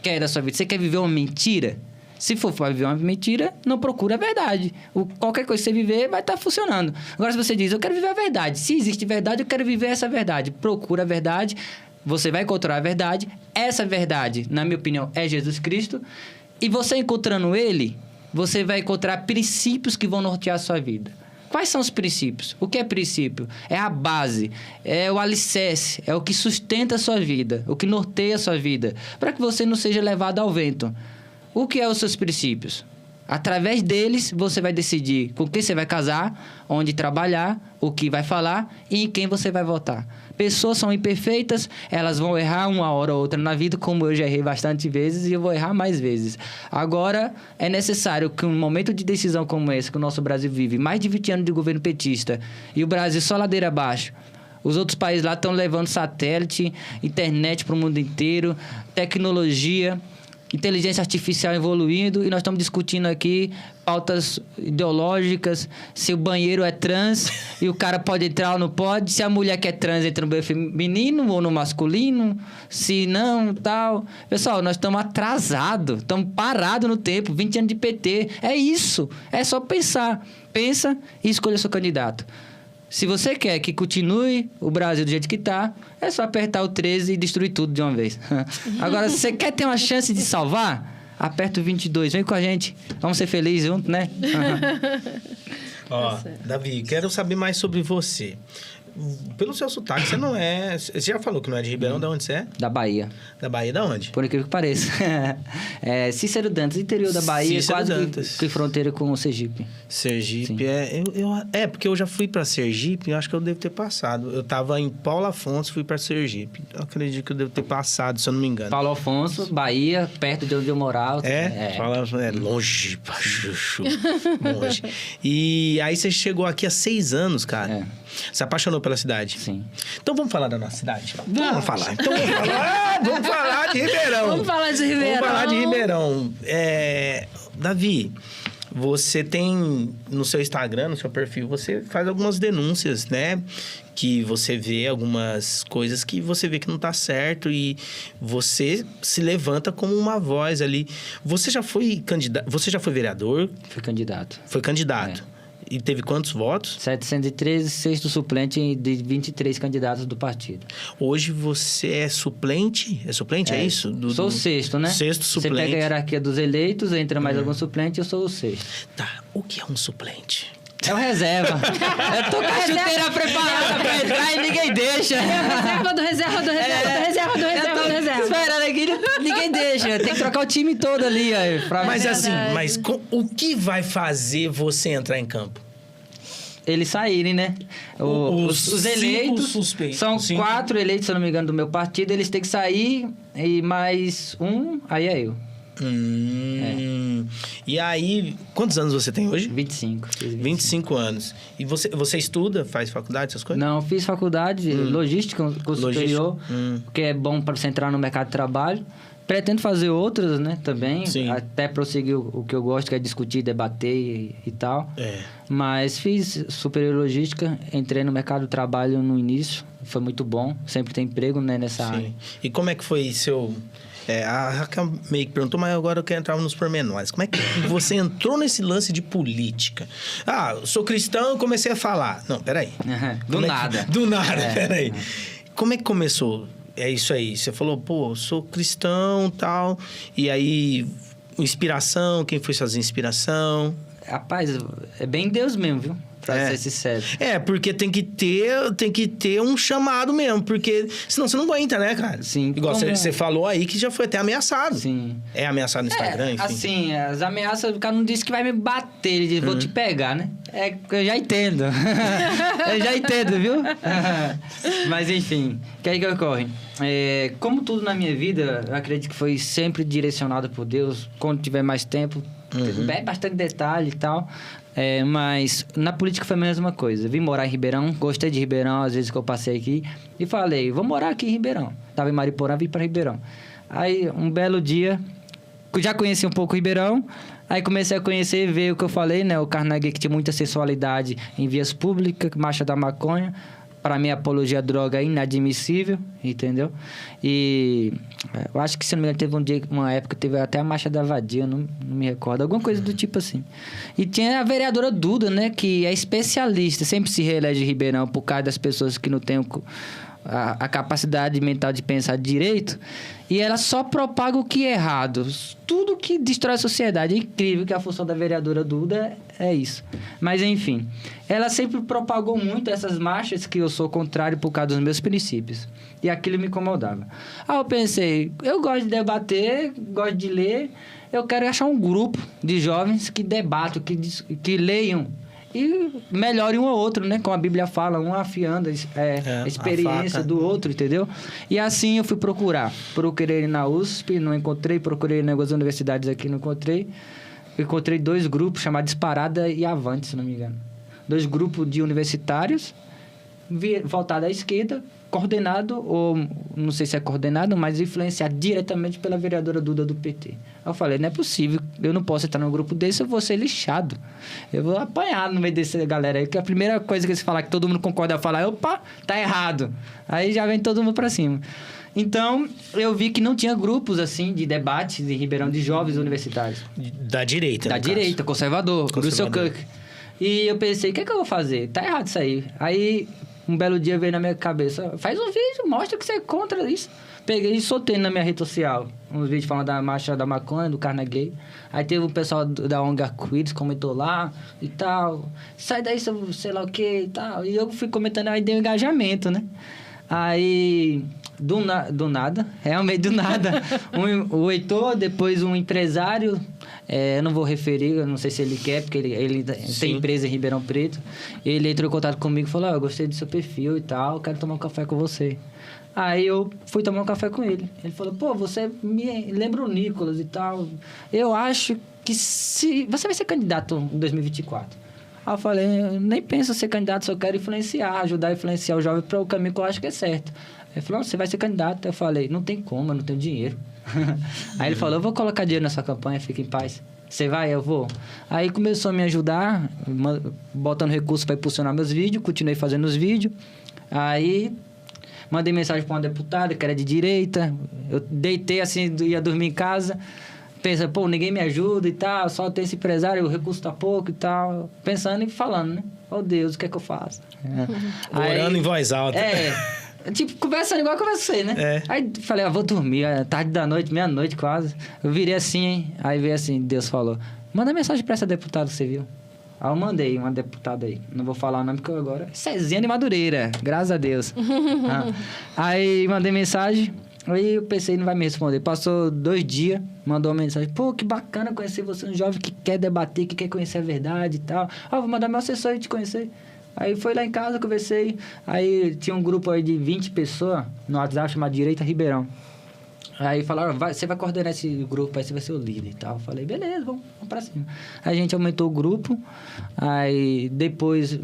quer da sua vida? Você quer viver uma mentira? Se for para viver uma mentira, não procura a verdade. Qualquer coisa que você viver vai estar funcionando. Agora, se você diz, eu quero viver a verdade. Se existe verdade, eu quero viver essa verdade. Procura a verdade. Você vai encontrar a verdade. Essa verdade, na minha opinião, é Jesus Cristo. E você encontrando Ele, você vai encontrar princípios que vão nortear a sua vida. Quais são os princípios? O que é princípio? É a base, é o alicerce, é o que sustenta a sua vida, o que norteia a sua vida, para que você não seja levado ao vento. O que são os seus princípios? Através deles, você vai decidir com quem você vai casar, onde trabalhar, o que vai falar e em quem você vai votar. Pessoas são imperfeitas, elas vão errar uma hora ou outra na vida, como eu já errei bastante vezes e eu vou errar mais vezes. Agora, é necessário que um momento de decisão como esse que o nosso Brasil vive, mais de 20 anos de governo petista, e o Brasil só ladeira abaixo. Os outros países lá estão levando satélite, internet para o mundo inteiro, tecnologia, inteligência artificial evoluindo, e nós estamos discutindo aqui pautas ideológicas, se o banheiro é trans e o cara pode entrar ou não pode, se a mulher que é trans entra no banheiro feminino ou no masculino, se não, tal. Pessoal, nós estamos atrasados, estamos parados no tempo, 20 anos de PT. É isso, é só pensar. Pensa e escolha seu candidato. Se você quer que continue o Brasil do jeito que está, é só apertar o 13 e destruir tudo de uma vez. Agora, se você quer ter uma chance de salvar, aperta o 22. Vem com a gente. Vamos ser felizes juntos, né? Ó, Davi, quero saber mais sobre você. Pelo seu sotaque, você não é... Você já falou que não é de Ribeirão, de onde você é? Da Bahia. Da Bahia, de onde? Por incrível que pareça. É Cícero Dantas, interior da Bahia, Cícero quase Dantas. que fronteira com o Sergipe. Sergipe, porque eu já fui para Sergipe, eu acho que eu devo ter passado. Eu tava em Paulo Afonso, fui para Sergipe. Eu acredito que eu devo ter passado, se eu não me engano. Paulo Afonso, Bahia, perto de onde eu morava. Paulo Afonso, longe, chuchu, longe. E aí você chegou aqui há 6 anos, cara. Se apaixonou pela cidade? Sim. Então vamos falar da nossa cidade? Vamos falar. Então vamos falar de Ribeirão. Vamos falar de Ribeirão. Vamos falar de Ribeirão. Davi, você tem no seu Instagram, no seu perfil, você faz algumas denúncias, né? Que você vê algumas coisas que você vê que não tá certo e você se levanta como uma voz ali. Você já foi candidato? Você já foi vereador? Fui candidato. Foi candidato. E teve quantos votos? 713, sexto suplente de 23 candidatos do partido. Hoje você é suplente? É suplente, é isso? Sou o sexto, né? Sexto suplente. Você pega a hierarquia dos eleitos, entra mais algum suplente, eu sou o sexto. Tá, o que é um suplente? É o reserva. Eu tô com a chuteira preparada pra entrar e ninguém deixa. Reserva do reserva. Esperando aqui, ninguém deixa. Tem que trocar o time todo ali. Mas assim, o que vai fazer você entrar em campo? Eles saírem, né? Os eleitos suspeitos. são 4 eleitos, se eu não me engano, do meu partido. Eles têm que sair e mais um, aí é eu. E aí, quantos anos você tem hoje? 25. Fiz 25 anos. E você estuda, faz faculdade, essas coisas? Não, fiz faculdade, logística, curso superior, que é bom para você entrar no mercado de trabalho. Pretendo fazer outras, né, também. Sim. Até prosseguir o que eu gosto, que é discutir, debater e tal. Mas fiz superior logística, entrei no mercado de trabalho no início. Foi muito bom, sempre tem emprego, né, nessa área. E como é que foi seu... a Raquel meio que perguntou, mas agora eu quero entrar nos pormenores. Como é que você entrou nesse lance de política? Eu sou cristão e comecei a falar. Não, peraí. Do nada. Do nada, peraí. Como é que começou? É isso aí. Você falou, pô, eu sou cristão e tal. E aí, inspiração, quem foi suas inspiração? Rapaz, é bem Deus mesmo, viu? Pra ser sincero. Porque tem que ter um chamado mesmo, porque senão você não aguenta, né, cara? Sim. Igual você falou aí que já foi até ameaçado. Sim. É ameaçado no Instagram, enfim. Assim, as ameaças, o cara não disse que vai me bater, ele disse, vou te pegar, né? Eu já entendo. Eu já entendo, viu? Mas, enfim, o que é que ocorre? Como tudo na minha vida, eu acredito que foi sempre direcionado por Deus, quando tiver mais tempo, bastante detalhe e tal. Mas na política foi a mesma coisa. Vim morar em Ribeirão, gostei de Ribeirão, às vezes que eu passei aqui, e falei, vou morar aqui em Ribeirão. Tava em Mariporã, vim para Ribeirão. Aí, um belo dia, já conheci um pouco Ribeirão, aí comecei a conhecer e ver o que eu falei, né? O Carnegie, que tinha muita sensualidade em vias públicas, marcha da maconha. Para mim, apologia à droga é inadmissível, entendeu? E eu acho que, se não me engano, teve uma época, teve até a marcha da vadia, não me recordo, alguma coisa do tipo assim. E tinha a vereadora Duda, né, que é especialista, sempre se reelege em Ribeirão por causa das pessoas que não têm a capacidade mental de pensar direito, e ela só propaga o que é errado. Tudo que destrói a sociedade. É incrível que a função da vereadora Duda é isso. Mas, enfim, ela sempre propagou muito essas marchas que eu sou contrário por causa dos meus princípios. E aquilo me incomodava. Aí eu pensei, eu gosto de debater, gosto de ler, eu quero achar um grupo de jovens que debatam, que leiam, e melhore um ao outro, né? Como a Bíblia fala, um afiando a experiência do outro, entendeu? E assim eu fui procurar. Procurei na USP, não encontrei. Procurei em algumas universidades aqui, não encontrei. Encontrei 2 grupos chamados Disparada e Avante, se não me engano. 2 grupos de universitários, voltados à esquerda, coordenado, ou não sei se é coordenado, mas influenciado diretamente pela vereadora Duda do PT. Aí eu falei, não é possível, eu não posso entrar num grupo desse, eu vou ser lixado. Eu vou apanhar no meio dessa galera aí, porque a primeira coisa que você falar, que todo mundo concorda, é falar, opa, tá errado. Aí já vem todo mundo pra cima. Então, eu vi que não tinha grupos, assim, de debates em Ribeirão de jovens universitários. Da direita, Da direita, conservador, Russell Cook. E eu pensei, o que é que eu vou fazer? Tá errado isso aí. Aí, um belo dia veio na minha cabeça, faz um vídeo, mostra que você é contra isso. Peguei e soltei na minha rede social uns vídeos falando da marcha da maconha, do Carnegie. Aí teve um pessoal da ONG Arco-Íris, comentou lá e tal. Sai daí, sei lá o que e tal. E eu fui comentando, aí deu engajamento, né? Aí, do nada, realmente do nada, o Heitor, depois um empresário, eu não vou referir, eu não sei se ele quer, porque ele tem empresa em Ribeirão Preto. Ele entrou em contato comigo e falou, eu gostei do seu perfil e tal, quero tomar um café com você. Aí eu fui tomar um café com ele. Ele falou, pô, você me lembra o Nicolas e tal. Eu acho que se você vai ser candidato em 2024. Aí eu falei, eu nem penso em ser candidato, só quero influenciar, ajudar a influenciar o jovem para o caminho que eu acho que é certo. Ele falou, você vai ser candidato. Eu falei, não tem como, eu não tenho dinheiro. Aí ele falou, eu vou colocar dinheiro na sua campanha, fica em paz. Você vai? Eu vou. Aí começou a me ajudar, botando recursos para impulsionar meus vídeos, continuei fazendo os vídeos. Aí mandei mensagem para uma deputada que era de direita, eu deitei assim, ia dormir em casa. Pensa, pô, ninguém me ajuda e tal, só tem esse empresário, o recurso tá pouco e tal. Pensando e falando, né? Oh, Deus, o que é que eu faço? Orando em voz alta. Tipo, conversando igual eu conversei, né? Aí falei, vou dormir, tarde da noite, meia-noite quase. Eu virei assim, hein? Aí veio assim, Deus falou, manda mensagem pra essa deputada que você viu. Aí eu mandei uma deputada aí. Não vou falar o nome, porque eu agora... Cezinha de Madureira, graças a Deus. Aí mandei mensagem... Aí eu pensei, não vai me responder. Passou 2 dias, mandou uma mensagem. Pô, que bacana conhecer você, um jovem que quer debater, que quer conhecer a verdade e tal. Vou mandar meu assessor aí te conhecer. Aí foi lá em casa, conversei. Aí tinha um grupo aí de 20 pessoas no WhatsApp chamado Direita Ribeirão. Aí falaram, você vai coordenar esse grupo, aí você vai ser o líder e tal. Eu falei, beleza, vamos pra cima. Aí a gente aumentou o grupo, aí depois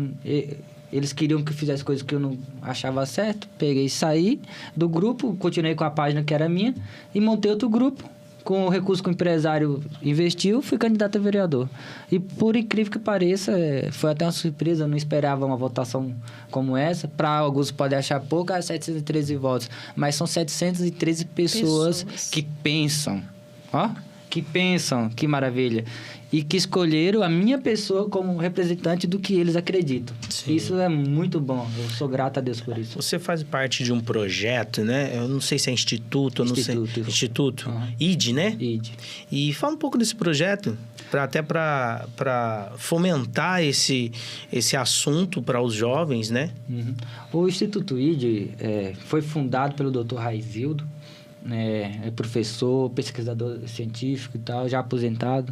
eles queriam que eu fizesse coisas que eu não achava certo. Peguei e saí do grupo, continuei com a página que era minha e montei outro grupo. Com o recurso que o empresário investiu, fui candidato a vereador. E por incrível que pareça, foi até uma surpresa, eu não esperava uma votação como essa. Para alguns podem achar pouco, 713 votos. Mas são 713 pessoas que pensam. Ó, que pensam, que maravilha. E que escolheram a minha pessoa como representante do que eles acreditam. Sim. Isso é muito bom. Eu sou grato a Deus por isso. Você faz parte de um projeto, né? Eu não sei se é instituto, eu não sei. Instituto. Uhum. ID, né? ID. E fala um pouco desse projeto, até para fomentar esse assunto para os jovens, né? Uhum. O Instituto ID foi fundado pelo Dr. Raizildo. É professor, pesquisador científico e tal, já aposentado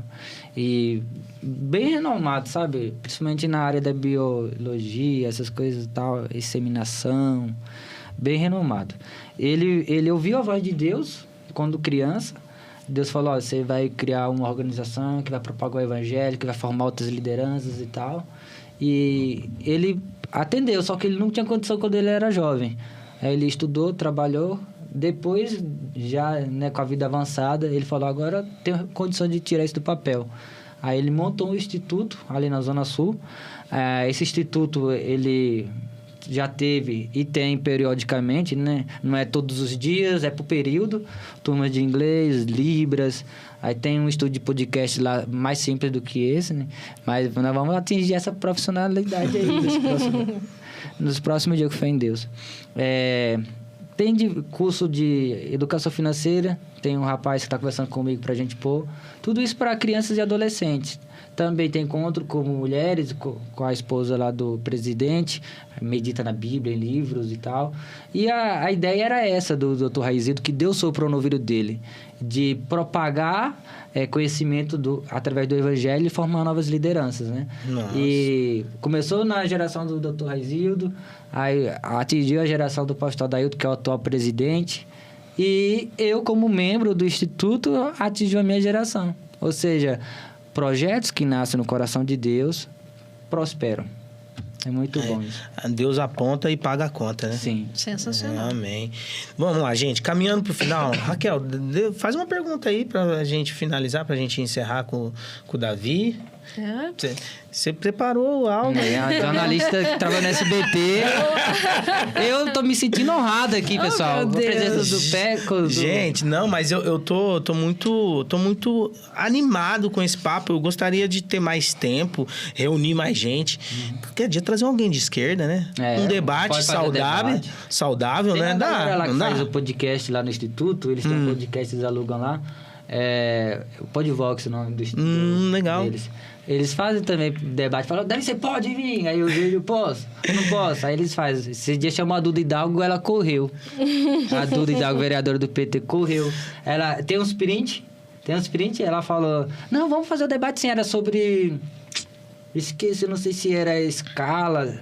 e bem renomado, sabe? Principalmente na área da biologia, essas coisas e tal, inseminação, bem renomado. Ele ouviu a voz de Deus quando criança. Deus falou, você vai criar uma organização que vai propagar o evangelho, que vai formar outras lideranças e tal. E ele atendeu, só que ele não tinha condição quando ele era jovem. Aí ele estudou, trabalhou. Depois, já com a vida avançada, ele falou, agora tenho condição de tirar isso do papel. Aí ele montou um instituto ali na Zona Sul. Esse instituto, ele já teve e tem periodicamente, né? Não é todos os dias, é por período. Turmas de inglês, libras. Aí tem um estúdio de podcast lá mais simples do que esse, né? Mas nós vamos atingir essa profissionalidade aí nos próximos dias, que fé em Deus. Tem curso de educação financeira, tem um rapaz que está conversando comigo para a gente pôr. Tudo isso para crianças e adolescentes. Também tem encontro com mulheres, com a esposa lá do presidente, medita na Bíblia, em livros e tal. E a ideia era essa do Dr. Raizildo, que Deus soprou no ouvido dele, de propagar conhecimento através do evangelho e formar novas lideranças, né? Nossa. E começou na geração do Dr. Raizildo, aí atingiu a geração do pastor Adailton, que é o atual presidente, e eu, como membro do Instituto, atingiu a minha geração. Ou seja, projetos que nascem no coração de Deus prosperam. É muito bom isso. Deus aponta e paga a conta, né? Sim. Sensacional. Amém. Vamos lá, gente. Caminhando pro final. Raquel, faz uma pergunta aí pra gente finalizar, pra gente encerrar com o Davi. Você preparou algo aí? A jornalista que trabalha no SBT. Eu tô me sentindo honrado aqui, pessoal. Meu Com a presença Deus. do Peco. Gente, não, mas eu tô muito animado com esse papo. Eu gostaria de ter mais tempo, reunir mais gente. Qualquer dia trazer alguém de esquerda, né? Um debate pode fazer saudável, debate. saudável, Tem né? uma galera lá que Não dá. faz o podcast lá no Instituto. Eles têm um podcast, eles alugam lá. O Podvox, o nome do Instituto legal. deles. Eles fazem também debate, falam, Davi, você pode vir? Aí eu vejo, posso? Eu não posso. Aí eles fazem. Esse dia chamou a Duda Hidalgo, ela correu. A Duda Hidalgo, vereadora do PT, correu. Ela tem uns print, ela falou, não, vamos fazer o debate sim, era sobre... Esqueci, não sei se era a escala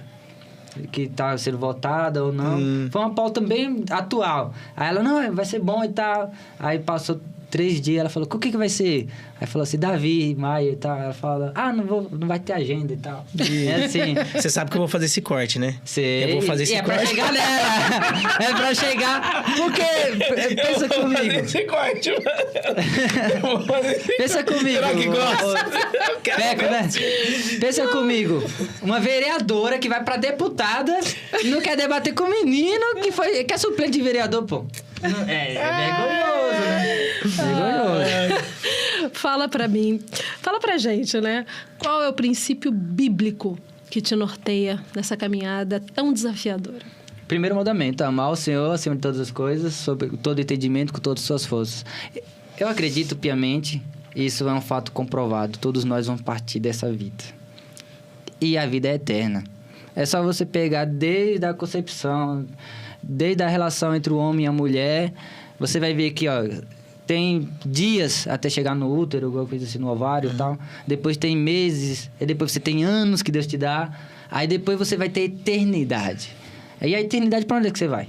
que estava sendo votada ou não. Foi uma pauta bem atual. Aí ela, não, vai ser bom e tal. Aí passou 3 dias, ela falou, o que vai ser? Aí falou assim, Davi, Maia e tal. Ela fala, não vai ter agenda e tal. É assim. Você sabe que eu vou fazer esse corte, né? Sei. Eu vou fazer esse corte. É pra chegar nela. É pra chegar. Porque, pensa comigo. Esse corte, mano. Pensa comigo. Será que gosta? Peco, né? Pensa comigo. Uma vereadora que vai pra deputada e não quer debater com o menino que é suplente de vereador, pô. É vergonhoso, né? Vergonhoso. Fala pra mim, fala pra gente, né? Qual é o princípio bíblico que te norteia nessa caminhada tão desafiadora? Primeiro mandamento, amar o Senhor acima de todas as coisas, sobre todo entendimento, com todas as suas forças. Eu acredito piamente, isso é um fato comprovado, todos nós vamos partir dessa vida. E a vida é eterna. É só você pegar desde a concepção, desde a relação entre o homem e a mulher, você vai ver que, ó, tem dias até chegar no útero, alguma coisa assim, no ovário e tal. Depois tem meses, e depois você tem anos que Deus te dá. Aí depois você vai ter eternidade. E a eternidade, pra onde é que você vai?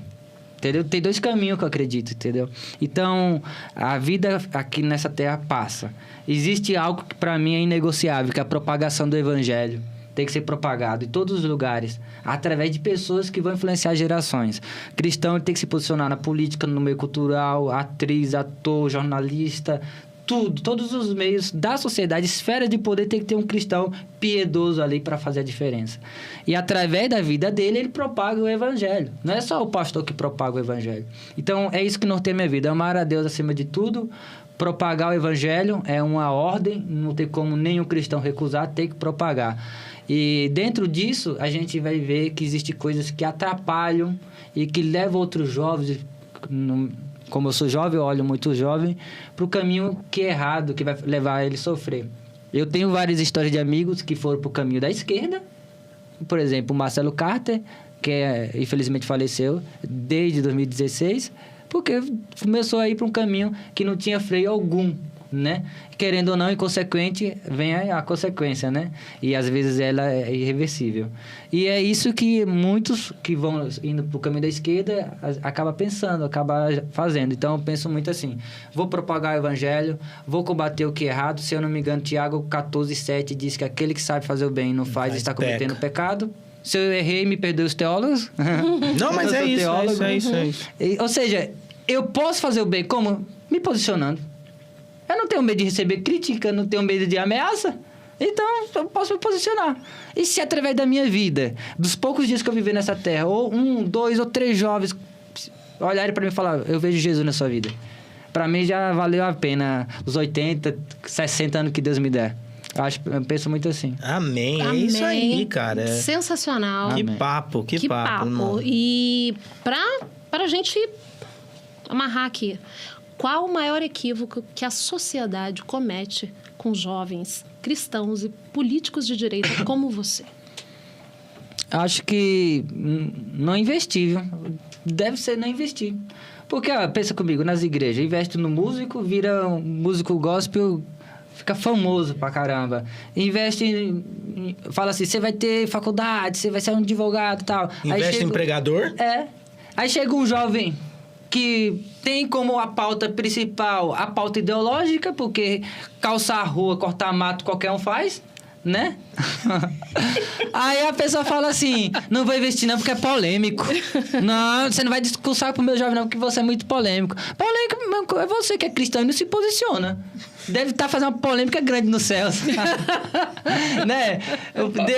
Entendeu? Tem 2 caminhos que eu acredito, entendeu? Então, a vida aqui nessa terra passa. Existe algo que para mim é inegociável, que é a propagação do evangelho. Tem que ser propagado em todos os lugares, através de pessoas que vão influenciar gerações. Cristão tem que se posicionar na política, no meio cultural, atriz, ator, jornalista, tudo, todos os meios da sociedade, esfera de poder, tem que ter um cristão piedoso ali para fazer a diferença. E através da vida dele, ele propaga o evangelho. Não é só o pastor que propaga o evangelho. Então, é isso que norteia minha vida. Amar a Deus acima de tudo, propagar o evangelho é uma ordem, não tem como nenhum cristão recusar, tem que propagar. E dentro disso, a gente vai ver que existem coisas que atrapalham e que levam outros jovens, como eu sou jovem, eu olho muito jovem, para o caminho que é errado, que vai levar ele a sofrer. Eu tenho várias histórias de amigos que foram para o caminho da esquerda. Por exemplo, o Marcelo Carter, que infelizmente faleceu desde 2016, porque começou a ir para um caminho que não tinha freio algum, né? Querendo ou não, inconsequente, vem a consequência, né? E às vezes ela é irreversível. E é isso que muitos que vão indo para o caminho da esquerda acaba pensando, acaba fazendo. Então eu penso muito assim: vou propagar o evangelho, vou combater o que é errado. Se eu não me engano, Tiago 14:7 diz que aquele que sabe fazer o bem e não faz está cometendo pecado. Se eu errei, me perdoe os teólogos. Não, mas é isso, é isso. Ou seja, eu posso fazer o bem como? Me posicionando. Eu não tenho medo de receber crítica, não tenho medo de ameaça. Então, eu posso me posicionar. E se através da minha vida, dos poucos dias que eu vivi nessa terra, ou 1, 2 ou 3 jovens olharem para mim e falar: eu vejo Jesus na sua vida. Para mim já valeu a pena os 80, 60 anos que Deus me der. Eu penso muito assim. Amém. É isso aí, cara. Sensacional. Que papo, que papo. Irmão. E pra gente amarrar aqui, qual o maior equívoco que a sociedade comete com jovens cristãos e políticos de direita como você? Acho que não investir, viu? Deve ser não investir. Porque, pensa comigo, nas igrejas, investe no músico, vira um músico gospel, fica famoso pra caramba. Investe fala assim: você vai ter faculdade, você vai ser um advogado e tal. Investe em pregador? Aí chega um jovem que tem como a pauta principal a pauta ideológica, porque calçar a rua, cortar mato, qualquer um faz, né? Aí a pessoa fala assim: não vou investir não, porque é polêmico. Não, você não vai discursar pro meu jovem não, porque você é muito polêmico. Polêmico é você que é cristão e não se posiciona. Deve estar fazendo uma polêmica grande nos céus. Né?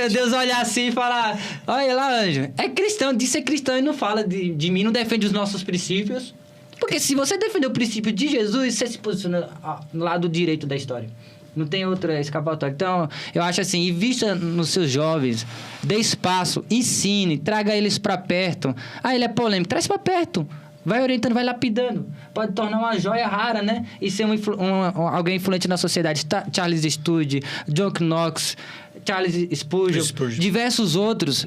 Deus olhar assim e falar: olha lá, anjo, é cristão, diz ser cristão e não fala de mim, não defende os nossos princípios. Porque se você defender o princípio de Jesus, você se posiciona no lado direito da história. Não tem outra escapatória. Então, eu acho assim: invista nos seus jovens, dê espaço, ensine, traga eles para perto. Ele é polêmico, traz para perto. Vai orientando, vai lapidando. Pode tornar uma joia rara, né? E ser alguém influente na sociedade. Charles Studi, John Knox, Charles Spurgeon, diversos outros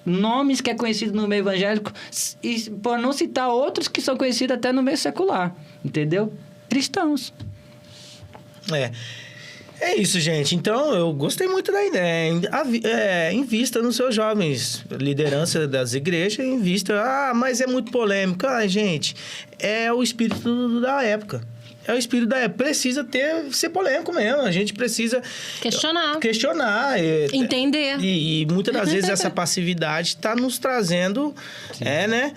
nomes que é conhecido no meio evangélico, e por não citar outros que são conhecidos até no meio secular. Entendeu? Cristãos. É isso, gente. Então, eu gostei muito da ideia. Invista nos seus jovens. Liderança das igrejas, invista. Mas é muito polêmico. Gente, é o espírito da época. É o espírito da época. Precisa ser polêmico mesmo. A gente precisa... Questionar. Entender. E muitas das vezes essa passividade está nos trazendo... né?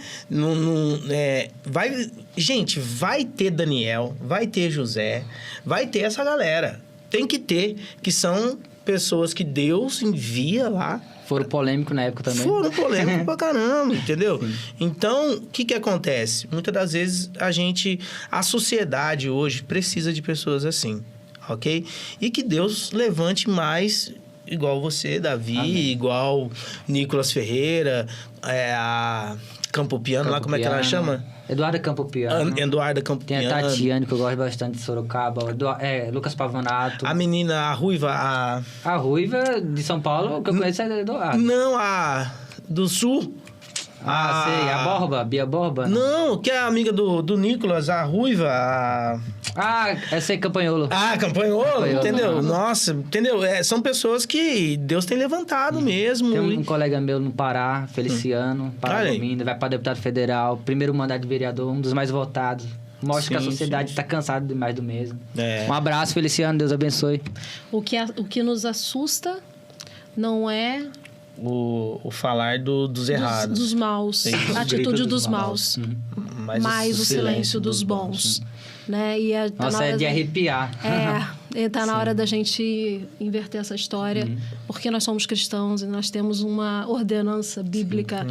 Gente, vai ter Daniel, vai ter José, vai ter essa galera. Tem que ter, que são pessoas que Deus envia lá. Foram polêmicos na época também. Foram polêmicos pra caramba, entendeu? Sim. Então, o que acontece? Muitas das vezes, a sociedade hoje precisa de pessoas assim, ok? E que Deus levante mais, igual você, Davi, Amém. Igual Nicolas Ferreira, a Campopiano, lá como é que ela chama? Eduarda Campopiano. Eduarda Campopiano. Tem a Tatiane, que eu gosto bastante de Sorocaba. Lucas Pavanato. A menina, a Ruiva, A Ruiva de São Paulo, que eu conheço é a Eduarda. Não, a do Sul. Sei, a Borba, Bia Borba. Não, que é a amiga do Nicolas, a ruiva, Essa aí, Campanholo. Campanholo, entendeu? Nossa, entendeu? São pessoas que Deus tem levantado mesmo. Tem um colega meu no Pará, Feliciano, Paragominas, vai para deputado federal, primeiro mandato de vereador, um dos mais votados. Mostra que a sociedade está cansada demais do mesmo. Um abraço, Feliciano, Deus abençoe. O que nos assusta não é... O falar dos errados. Dos maus. A atitude dos maus. Mas o silêncio dos bons. Né? Nossa, é de arrepiar. Tá na hora da gente inverter essa história, porque nós somos cristãos e nós temos uma ordenança bíblica.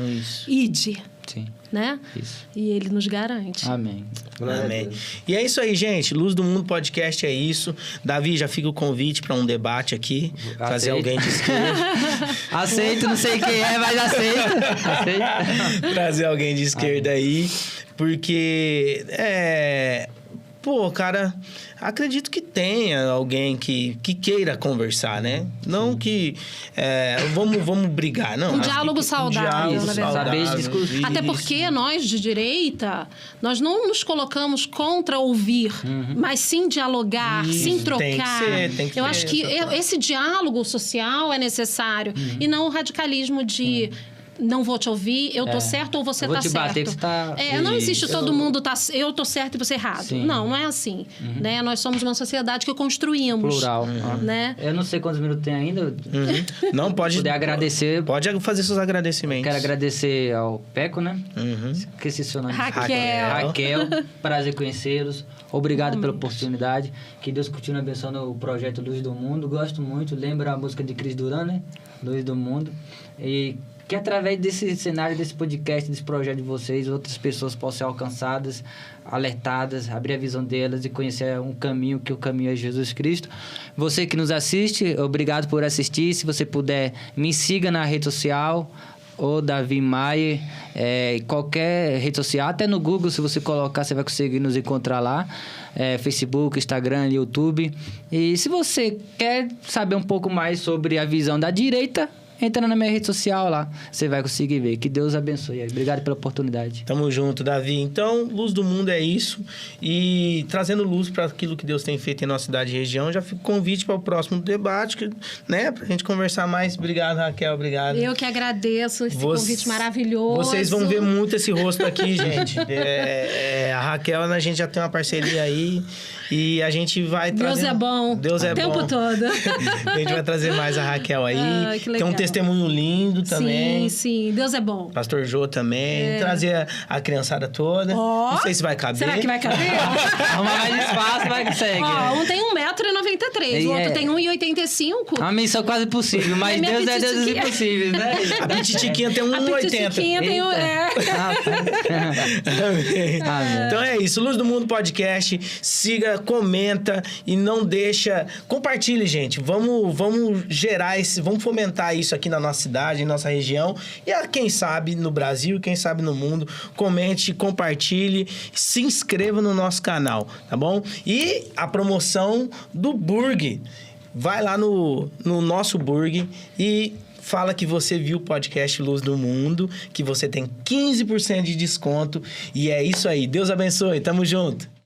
Ide. Sim. Né? Isso. E ele nos garante. Amém. Amém. E é isso aí, gente. Luz do Mundo Podcast é isso. Davi, já fica o convite para um debate aqui. Trazer alguém de esquerda. Aceito, não sei quem é, mas aceito. Trazer alguém de esquerda aí. Porque, pô, cara, acredito que tenha alguém que queira conversar, né? Não que vamos brigar, não. Um diálogo saudável, na verdade. Até porque nós, de direita, nós não nos colocamos contra ouvir, mas sim dialogar, sim trocar. Tem que Eu acho que esse diálogo social é necessário. E não o radicalismo de... Não vou te ouvir, eu tô certo ou você tá certo. Bater que você tá... não existe todo mundo tá... Eu tô certo e você errado. Sim. Não é assim. Né? Nós somos uma sociedade que construímos. Plural. Né? Eu não sei quantos minutos tem ainda. Não, pode... Poder agradecer. Pode fazer seus agradecimentos. Quero agradecer ao Peco, né? Esqueci seu nome. Raquel. Prazer conhecê-los. Obrigado pela oportunidade. Que Deus continue abençoando o projeto Luz do Mundo. Gosto muito. Lembra a música de Cris Duran, né? Luz do Mundo. E... que através desse cenário, desse podcast, desse projeto de vocês, outras pessoas possam ser alcançadas, alertadas, abrir a visão delas e conhecer um caminho, que o caminho é Jesus Cristo. Você que nos assiste, obrigado por assistir. Se você puder, me siga na rede social, ou Davi Maier, qualquer rede social, até no Google, se você colocar, você vai conseguir nos encontrar lá. Facebook, Instagram, YouTube. E se você quer saber um pouco mais sobre a visão da direita, entra na minha rede social lá, você vai conseguir ver. Que Deus abençoe. Obrigado pela oportunidade. Tamo junto, Davi. Então, Luz do Mundo é isso. E trazendo luz para aquilo que Deus tem feito em nossa cidade e região, já fica o convite para o próximo debate, né? Pra gente conversar mais. Obrigado, Raquel. Obrigado. Eu que agradeço esse convite maravilhoso. Vocês vão ver muito esse rosto aqui, gente. A Raquel, a gente já tem uma parceria aí. E a gente vai trazer... Deus é bom. Deus é bom. O tempo todo. A gente vai trazer mais a Raquel aí. Que legal. Tem um testemunho lindo também. Sim. Deus é bom. Pastor Jô também. Trazer a criançada toda. Não sei se vai caber. Será que vai caber? Vamos mais espaço, vai que segue. Um tem 1,93 m, o outro tem 1,85 m. A missão quase possível, mas Deus é Deus dos impossíveis, né? A Pititiquinha tem 1,80 m. A Pititiquinha tem Amém. Então é isso. Luz do Mundo Podcast. Siga, comenta e não deixa... Compartilhe, gente. Vamos gerar vamos fomentar isso aqui na nossa cidade, em nossa região. E quem sabe no Brasil, quem sabe no mundo. Comente, compartilhe, se inscreva no nosso canal, tá bom? E a promoção do Burg. Vai lá no nosso Burg e fala que você viu o podcast Luz do Mundo, que você tem 15% de desconto. E é isso aí. Deus abençoe. Tamo junto.